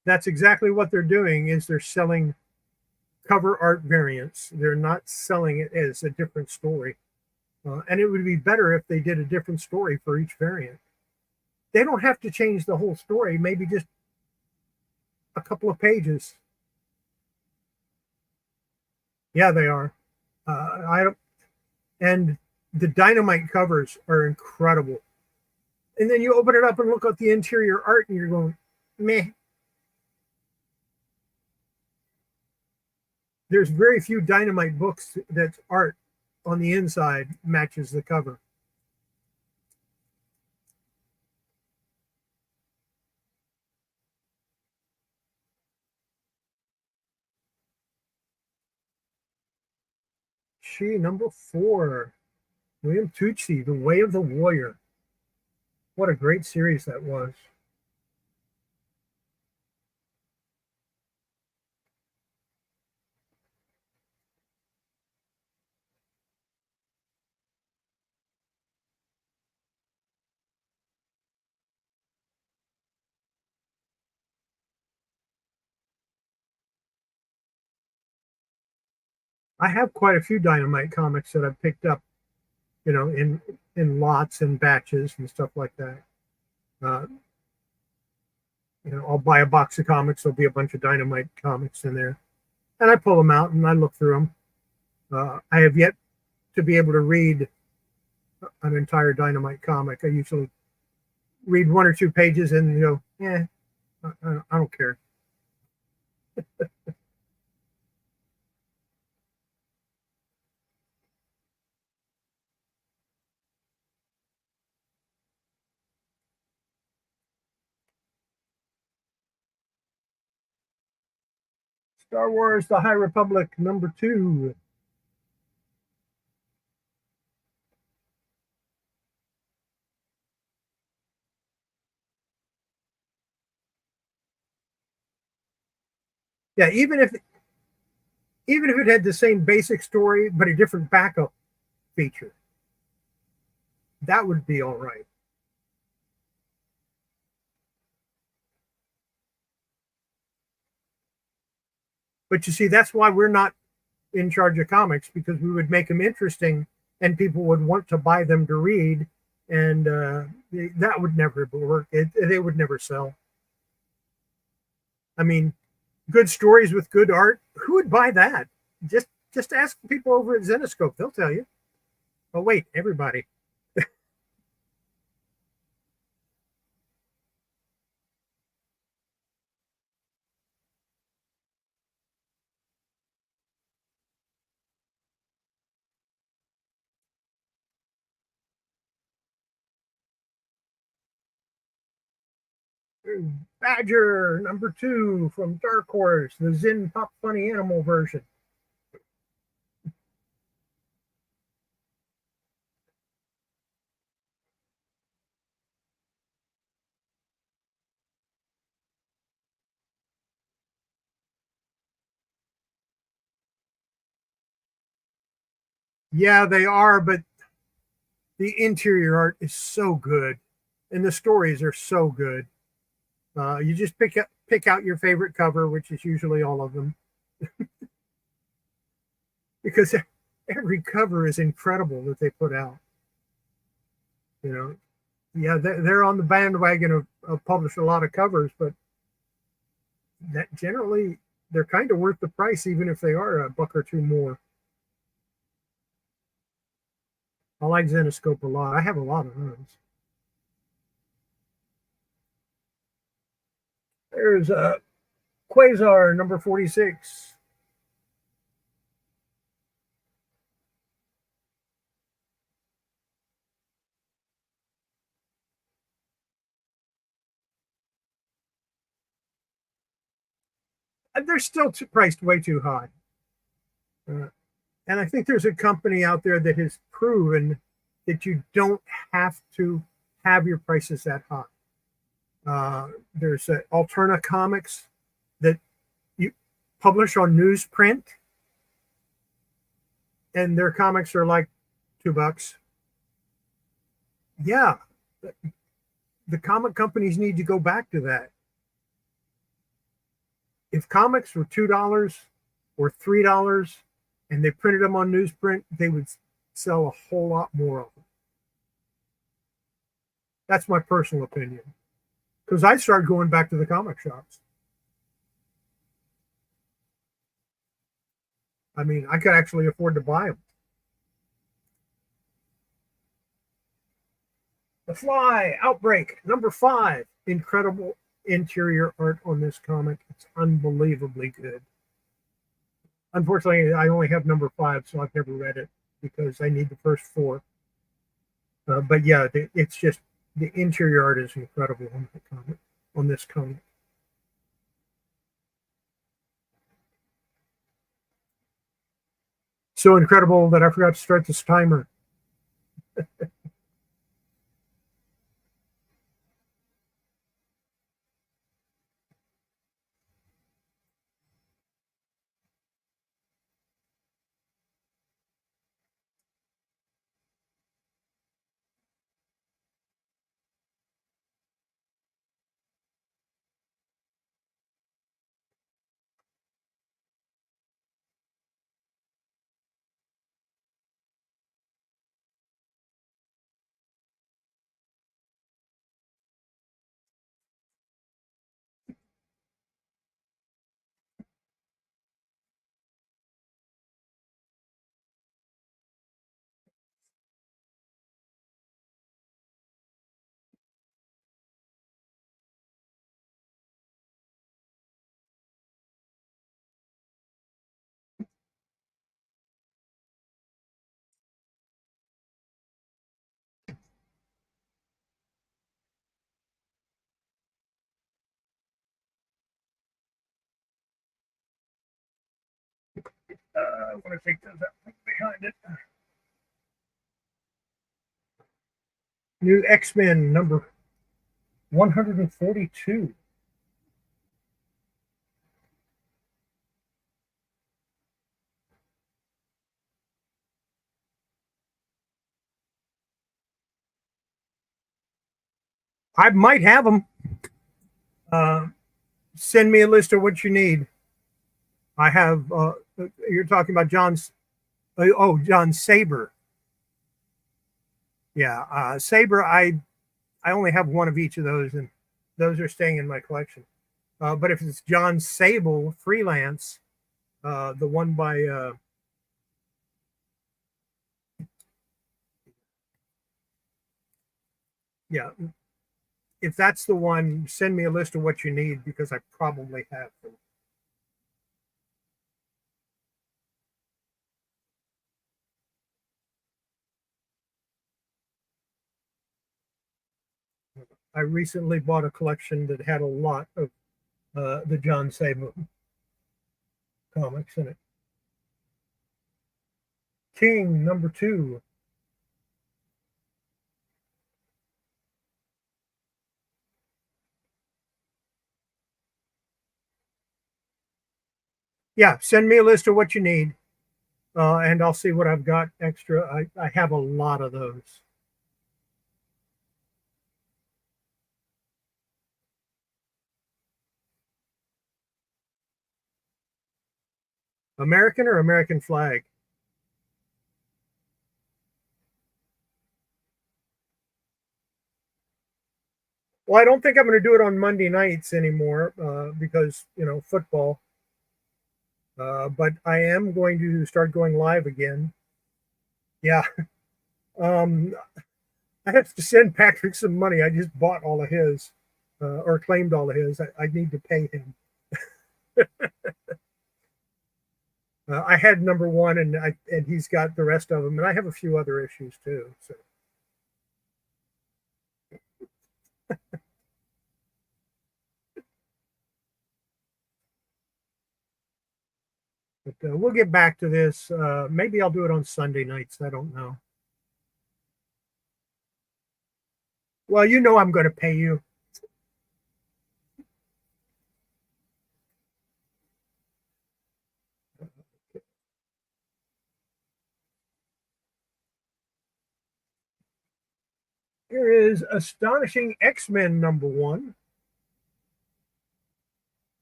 That's exactly what they're doing. Is they're selling cover art variants. They're not selling it as a different story. And it would be better if they did a different story for each variant. They don't have to change the whole story, maybe just a couple of pages. Yeah, they are. I don't, and the Dynamite covers are incredible. And then you open it up and look at the interior art, and you're going, meh. There's very few Dynamite books that art on the inside matches the cover. She #4, William Tucci, The Way of the Warrior. What a great series that was. I have quite a few Dynamite comics that I've picked up, in lots and batches and stuff like that. Uh, I'll buy a box of comics. There'll be a bunch of Dynamite comics in there, and I pull them out and I look through them. I have yet to be able to read an entire Dynamite comic. I usually read one or two pages and yeah, I don't care. Star Wars: The High Republic #2. Yeah, even if it had the same basic story but a different backup feature, that would be all right. But you see, that's why we're not in charge of comics, because we would make them interesting and people would want to buy them to read, and that would never work. They would never sell. I mean, good stories with good art. Who would buy that? Just ask people over at Zenescope; they'll tell you. Oh wait, everybody. Badger #2 from Dark Horse, the Zen Pop Funny Animal version. Yeah, they are, but the interior art is so good, and the stories are so good. You just pick out your favorite cover, which is usually all of them, because every cover is incredible that they put out. You know, yeah, they're on the bandwagon of publish a lot of covers, but that generally they're kind of worth the price, even if they are a buck or two more. I like Zenoscope a lot. I have a lot of those. There's Quasar #46. They're still priced way too high. Uh, and I think there's a company out there that has proven that you don't have to have your prices that high. There's Alterna Comics that you publish on newsprint, and their comics are like $2. Yeah, the comic companies need to go back to that. If comics were $2 or $3 and they printed them on newsprint, they would sell a whole lot more of them. That's my personal opinion. Because I started going back to the comic shops. I mean, I could actually afford to buy them. The Fly Outbreak #5. Incredible interior art on this comic. It's unbelievably good. Unfortunately, I only have #5, so I've never read it because I need the first four. But yeah, it's just the interior art is incredible on the comic, on this comic. So incredible that I forgot to start this timer. I'm going to take those out behind it. New X-Men number 142. I might have them. Send me a list of what you need. I have. You're talking about John's. John Saber. Yeah, Saber. I only have one of each of those, and those are staying in my collection. But if it's John Sable freelance, the one by yeah, if that's the one, send me a list of what you need because I probably have them. I recently bought a collection that had a lot of the John Sable comics in it. King number 2. Yeah, send me a list of what you need, and I'll see what I've got extra. I have a lot of those. American or American flag? Well, I don't think I'm going to do it on Monday nights anymore because, football. But I am going to start going live again. Yeah. Um, I have to send Patrick some money. I just bought all of his or claimed all of his. I need to pay him. I had number 1 and he's got the rest of them. And I have a few other issues too. So. But we'll get back to this. Maybe I'll do it on Sunday nights. I don't know. Well, I'm going to pay you. Here is Astonishing X-Men number 1,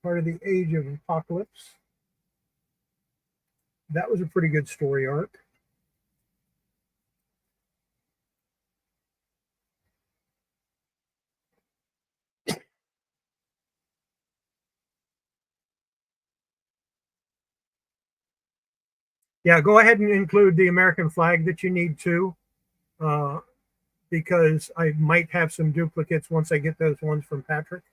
part of the Age of Apocalypse. That was a pretty good story arc. Yeah, go ahead and include the American flag that you need to, because I might have some duplicates once I get those ones from Patrick.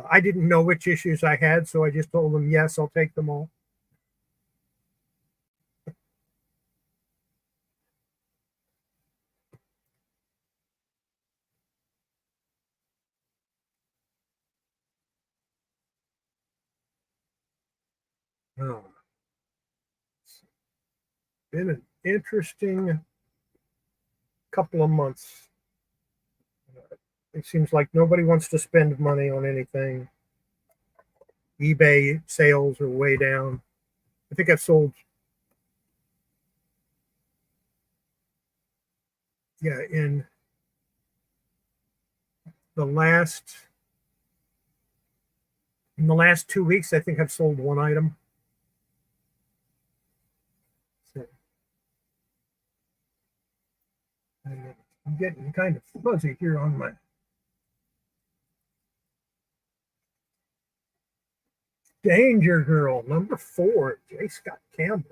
I didn't know which issues I had, so I just told him, yes, I'll take them all. Oh. It's been an interesting couple of months. It seems like nobody wants to spend money on anything. eBay sales are way down. I think I've sold, in the last 2 weeks, I think I've sold one item. So, I'm getting kind of fuzzy here on my Danger Girl number 4, J. Scott Campbell.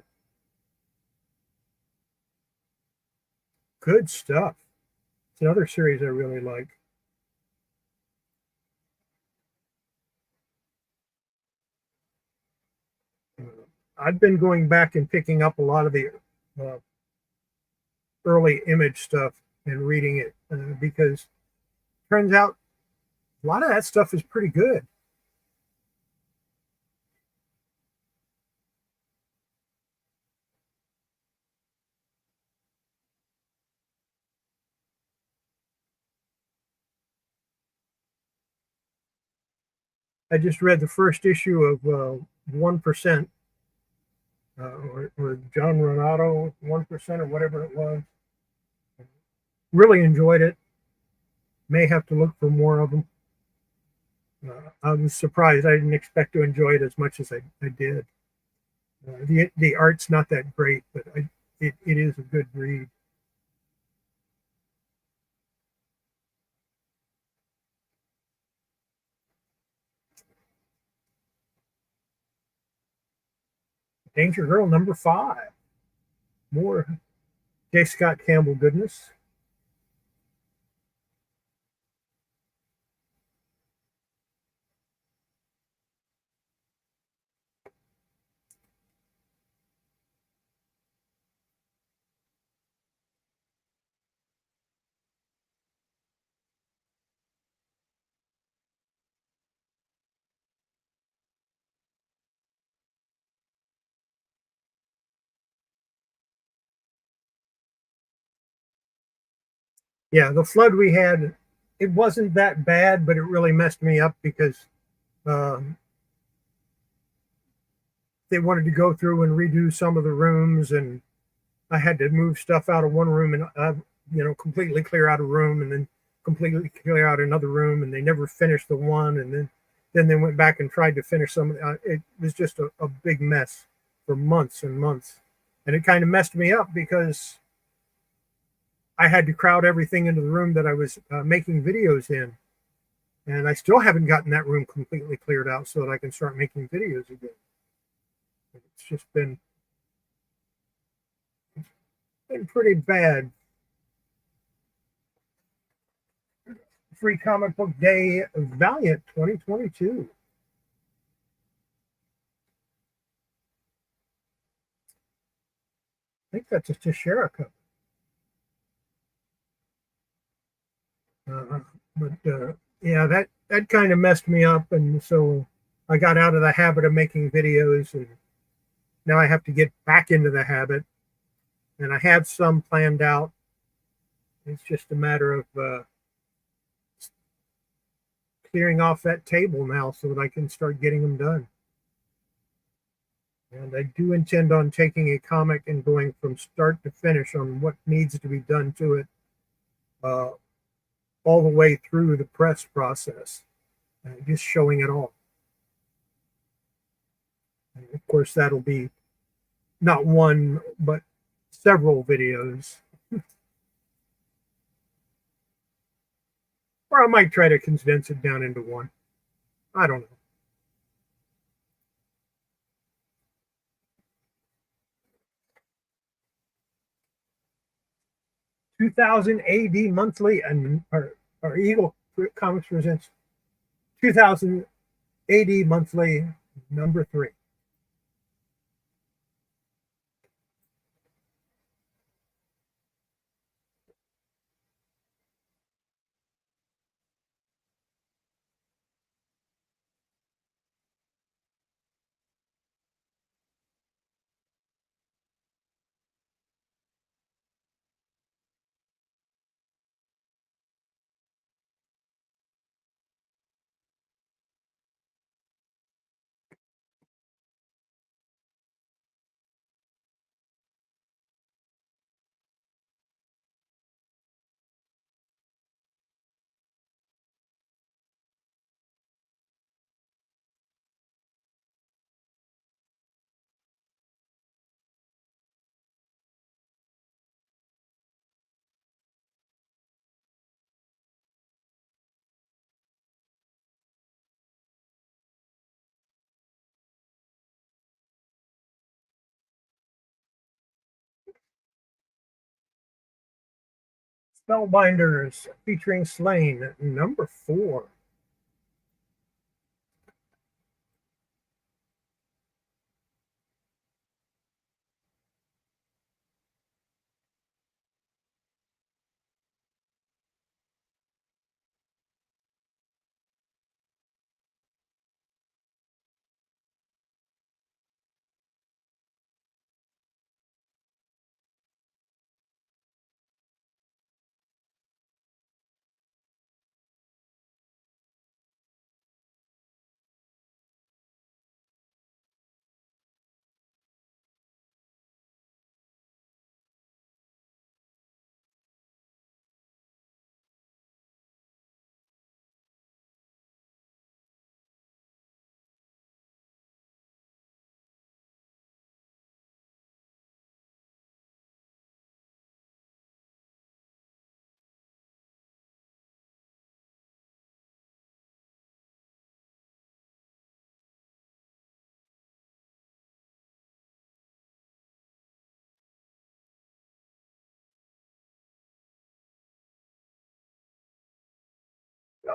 Good stuff. It's another series I really like. I've been going back and picking up a lot of the early Image stuff and reading it because it turns out a lot of that stuff is pretty good. I just read the first issue of 1%, or John Renato 1% or whatever it was. Really enjoyed it. May have to look for more of them. I was surprised. I didn't expect to enjoy it as much as I did. The art's not that great, but it is a good read. Danger Girl #5. More J. Scott Campbell goodness. Yeah, the flood we had, it wasn't that bad, but it really messed me up because um, they wanted to go through and redo some of the rooms, and I had to move stuff out of one room and completely clear out a room, and then completely clear out another room, and they never finished the one, and then they went back and tried to finish some. It was just a big mess for months and months, and it kind of messed me up because I had to crowd everything into the room that I was making videos in, and I still haven't gotten that room completely cleared out so that I can start making videos again. It's just been pretty bad. Free Comic Book Day Valiant 2022. I think that's a Teixeira Cup. Uh, but yeah, that kind of messed me up, and so I got out of the habit of making videos, and now I have to get back into the habit. And I have some planned out. It's just a matter of clearing off that table now so that I can start getting them done. And I do intend on taking a comic and going from start to finish on what needs to be done to it, uh, all the way through the press process, just showing it all. And of course, that'll be not one, but several videos. Or I might try to condense it down into one. I don't know. 2000 AD monthly, and our Eagle Comics presents 2000 AD monthly #3. Spellbinders featuring Slain #4.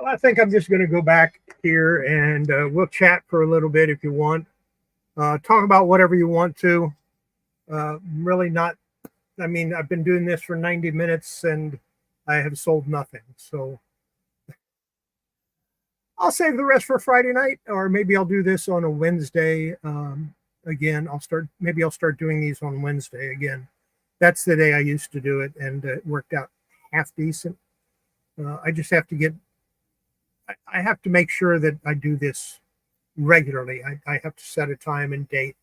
Well, I think I'm just going to go back here and we'll chat for a little bit if you want. Talk about whatever you want to. Really not, I mean, I've been doing this for 90 minutes and I have sold nothing. So I'll save the rest for Friday night, or maybe I'll do this on a Wednesday. Again, maybe I'll start doing these on Wednesday again. That's the day I used to do it, and it worked out half decent. I just have to I have to make sure that I do this regularly. I have to set a time and date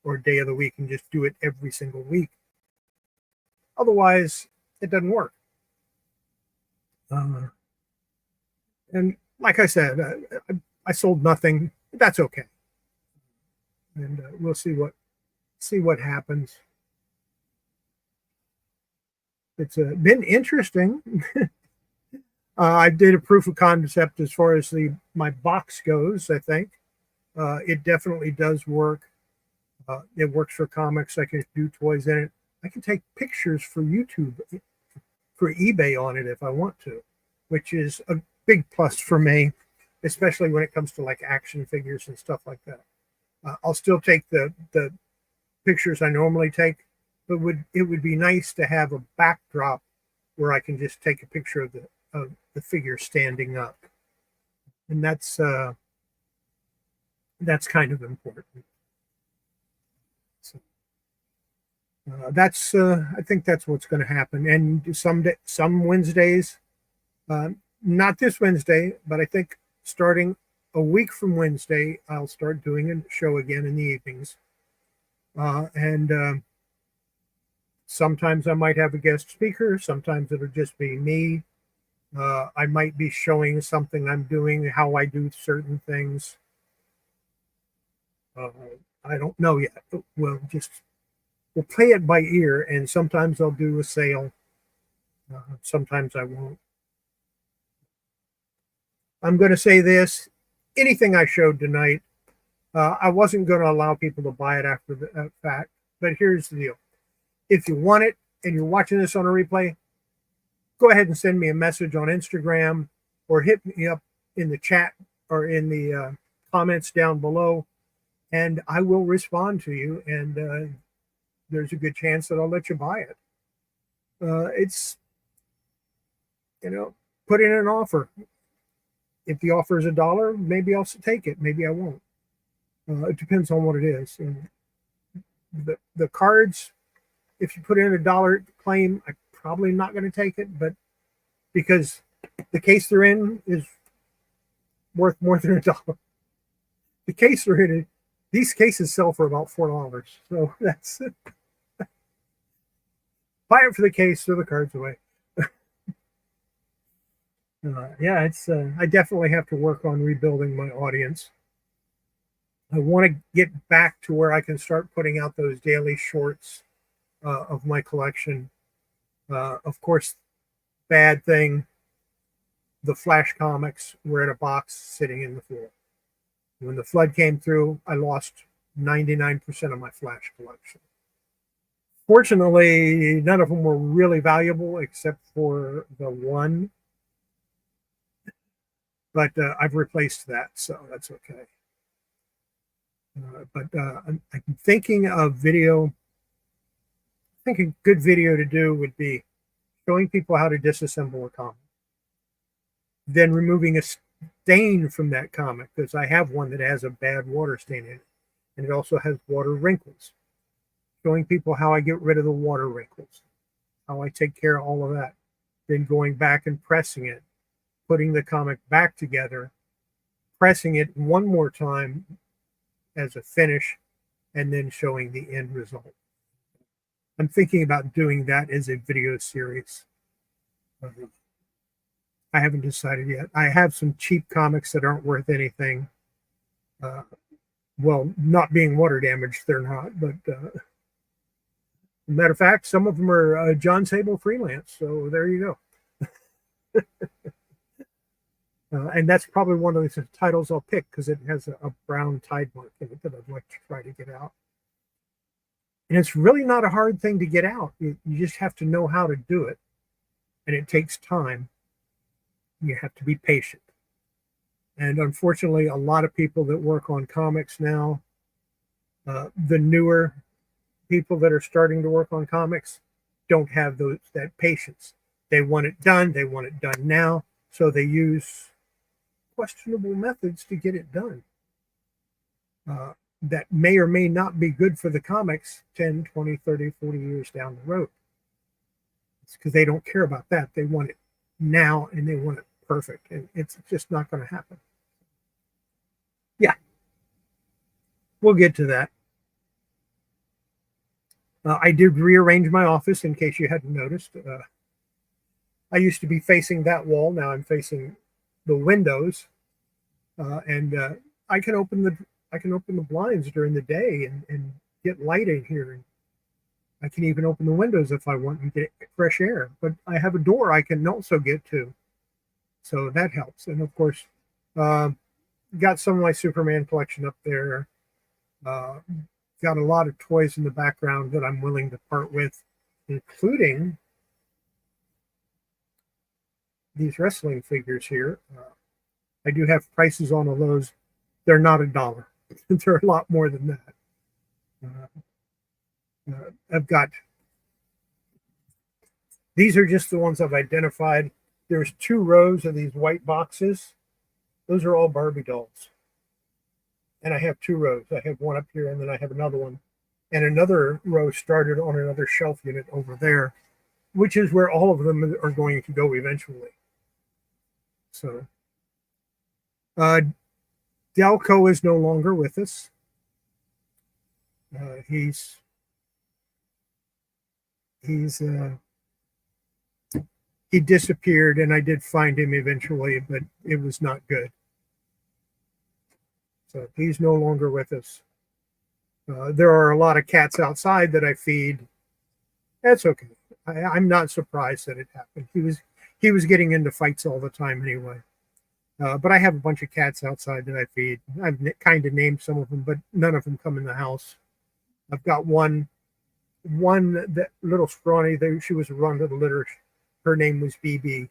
or day of the week and just do it every single week. Otherwise, it doesn't work. And like I said, I sold nothing. That's okay, and we'll see what happens. It's been interesting. I did a proof of concept as far as my box goes. I think it definitely does work. It works for comics. I can do toys in it. I can take pictures for YouTube, for eBay on it if I want to, which is a big plus for me, especially when it comes to like action figures and stuff like that. I'll still take the pictures I normally take, but it would be nice to have a backdrop where I can just take a picture of the figure standing up, and that's kind of important. So I think that's what's going to happen. And some Wednesdays, not this Wednesday, but I think starting a week from Wednesday, I'll start doing a show again in the evenings. And sometimes I might have a guest speaker. Sometimes it'll just be me. I might be showing something I'm doing, how I do certain things. I don't know yet. We'll play it by ear, and sometimes I'll do a sale. Sometimes I won't. I'm going to say this. Anything I showed tonight, I wasn't going to allow people to buy it after the fact. But here's the deal. If you want it and you're watching this on a replay, go ahead and send me a message on Instagram or hit me up in the chat or in the comments down below, and I will respond to you. And there's a good chance that I'll let you buy it. It's, put in an offer. If the offer is $1, maybe I'll take it. Maybe I won't. It depends on what it is. And the cards, if you put in $1 claim, I'm probably not going to take it, but because the case they're in is worth more than $1. The case they're in, these cases sell for about $4. So that's buy it for the case, throw the cards away. Yeah, it's I definitely have to work on rebuilding my audience. I want to get back to where I can start putting out those daily shorts of my collection. Of course, bad thing, the Flash comics were in a box sitting in the floor. When the flood came through, I lost 99% of my Flash collection. Fortunately, none of them were really valuable except for the one. But I've replaced that, so that's okay. I'm thinking of video. I think a good video to do would be showing people how to disassemble a comic, then removing a stain from that comic, because I have one that has a bad water stain in it, and it also has water wrinkles. Showing people how I get rid of the water wrinkles, how I take care of all of that, then going back and pressing it, putting the comic back together, pressing it one more time as a finish, and then showing the end result. I'm thinking about doing that as a video series. I haven't decided yet. I have some cheap comics that aren't worth anything. Well, not being water damaged, they're not. But matter of fact, some of them are John Sable freelance. So there you go. And that's probably one of the titles I'll pick because it has a brown tide mark in it that I'd like to try to get out. And it's really not a hard thing to get out. You just have to know how to do it. And it takes time. You have to be patient. And unfortunately, a lot of people that work on comics now, the newer people that are starting to work on comics, don't have that patience. They want it done. They want it done now. So they use questionable methods to get it done. That may or may not be good for the comics 10, 20, 30, 40 years down the road. It's because they don't care about that. They want it now and they want it perfect. And it's just not going to happen. Yeah, we'll get to that. I did rearrange my office in case you hadn't noticed. I used to be facing that wall. Now I'm facing the windows, and I can open the blinds during the day and get light in here. And I can even open the windows if I want and get fresh air. But I have a door I can also get to, so that helps. And of course, got some of my Superman collection up there. Got a lot of toys in the background that I'm willing to part with, including these wrestling figures here. I do have prices on all those. They're not $1. They're a lot more than that. I've got, these are just the ones I've identified. There's 2 rows of these white boxes. Those are all Barbie dolls. And I have 2 rows. I have one up here and then I have another one. And another row started on another shelf unit over there, which is where all of them are going to go eventually. So, Delco is no longer with us. He disappeared, and I did find him eventually, but it was not good. So he's no longer with us. There are a lot of cats outside that I feed. That's okay. I'm not surprised that it happened. He was getting into fights all the time anyway. But I have a bunch of cats outside that I feed. I've kind of named some of them, but none of them come in the house. I've got one that little scrawny. She was run to the litter. Her name was BB.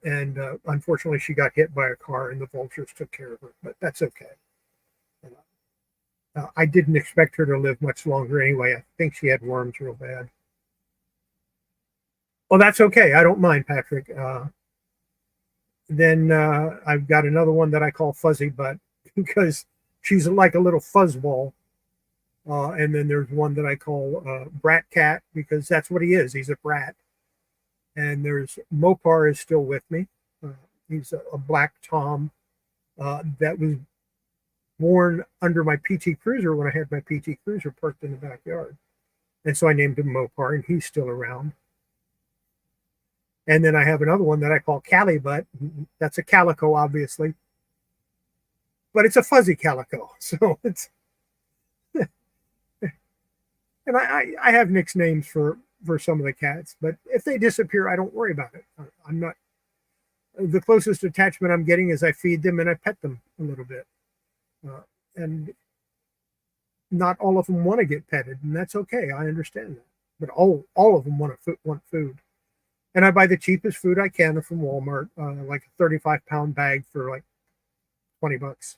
And unfortunately, she got hit by a car and the vultures took care of her, but that's okay. I didn't expect her to live much longer anyway. I think she had worms real bad. Well, that's okay. I don't mind, Patrick. Then I've got another one that I call Fuzzy Butt because she's like a little fuzzball. And then there's one that I call Brat Cat because that's what he is. He's a brat. And there's Mopar is still with me. He's a black Tom that was born under my PT Cruiser when I had my PT Cruiser parked in the backyard. And so I named him Mopar, and he's still around. And then I have another one that I call Cali Butt. That's a calico, obviously. But it's a fuzzy calico. So it's... and I have mixed names for some of the cats, but if they disappear, I don't worry about it. I'm not, the closest attachment I'm getting is I feed them and I pet them a little bit. And not all of them want to get petted, and that's okay. I understand that. But all of them want food. And I buy the cheapest food I can from Walmart, like a 35-pound bag for like $20.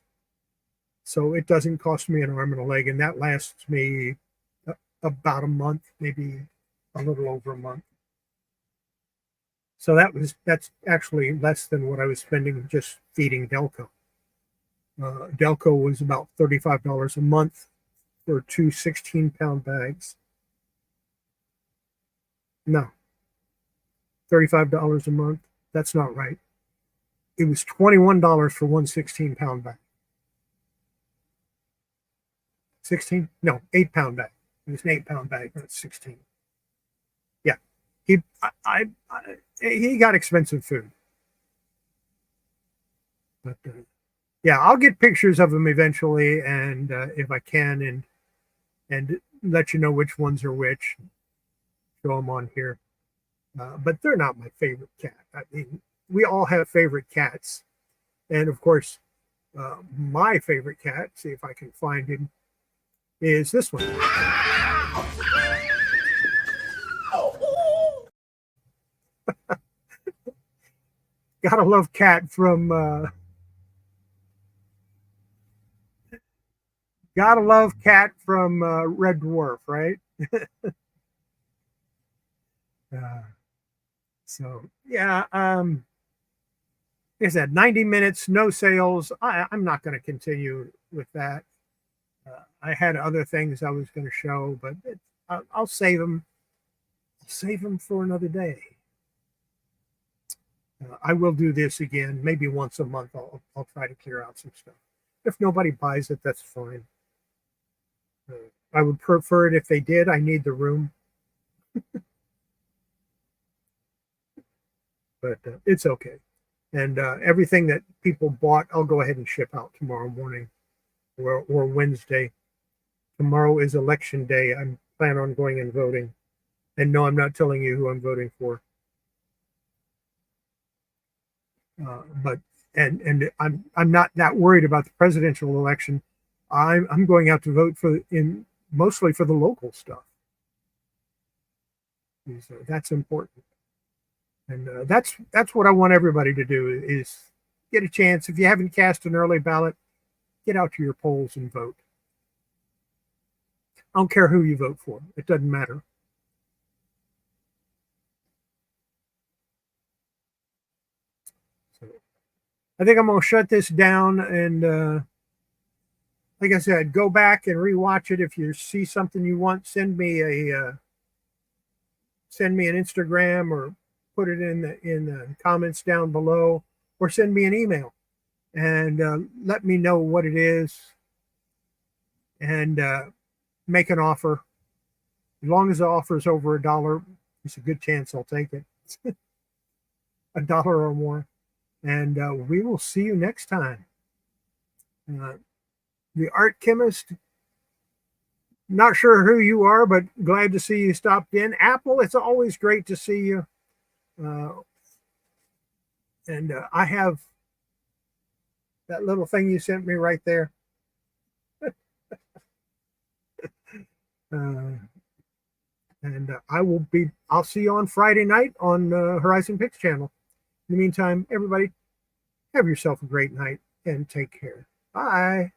So it doesn't cost me an arm and a leg, and that lasts me about a month, maybe a little over a month. So that's actually less than what I was spending just feeding Delco. Delco was about $35 a month for 2 16-pound bags. No, $35 a month. That's not right. It was $21 for 1 16-pound bag. 16? No, 8-pound bag. It was an 8-pound bag, not 16. Yeah, he got expensive food. But yeah, I'll get pictures of them eventually, and if I can, and let you know which ones are which. Show them on here. But they're not my favorite cat. I mean, we all have favorite cats, and of course, my favorite cat. See if I can find him. Is this one. Gotta love Cat from Gotta love Cat from Red Dwarf, right? Uh, so yeah, like I said, 90 minutes, no sales. I'm not going to continue with that. I had other things I was going to show, but I'll save them. I'll save them for another day. I will do this again, maybe once a month. I'll try to clear out some stuff. If nobody buys it, that's fine. I would prefer it if they did. I need the room, but it's okay. And everything that people bought, I'll go ahead and ship out tomorrow morning or Wednesday. Tomorrow is election day. I'm planning on going and voting. And no, I'm not telling you who I'm voting for. But I'm not that worried about the presidential election. I'm going out to vote mostly for the local stuff. So that's important. And that's what I want everybody to do is get a chance. If you haven't cast an early ballot, get out to your polls and vote. I don't care who you vote for. It doesn't matter. So I think I'm going to shut this down. And like I said, go back and rewatch it. If you see something you want, send me an Instagram or put it in the comments down below, or send me an email and let me know what it is, and make an offer. As long as the offer is over $1, it's a good chance I'll take it. $1 or more. And we will see you next time. The Art Chemist, not sure who you are, but glad to see you stopped in. Apple, it's always great to see you. And I have that little thing you sent me right there. And I'll see you on Friday night on Horizon Picks channel. In the meantime, everybody, have yourself a great night and take care. Bye.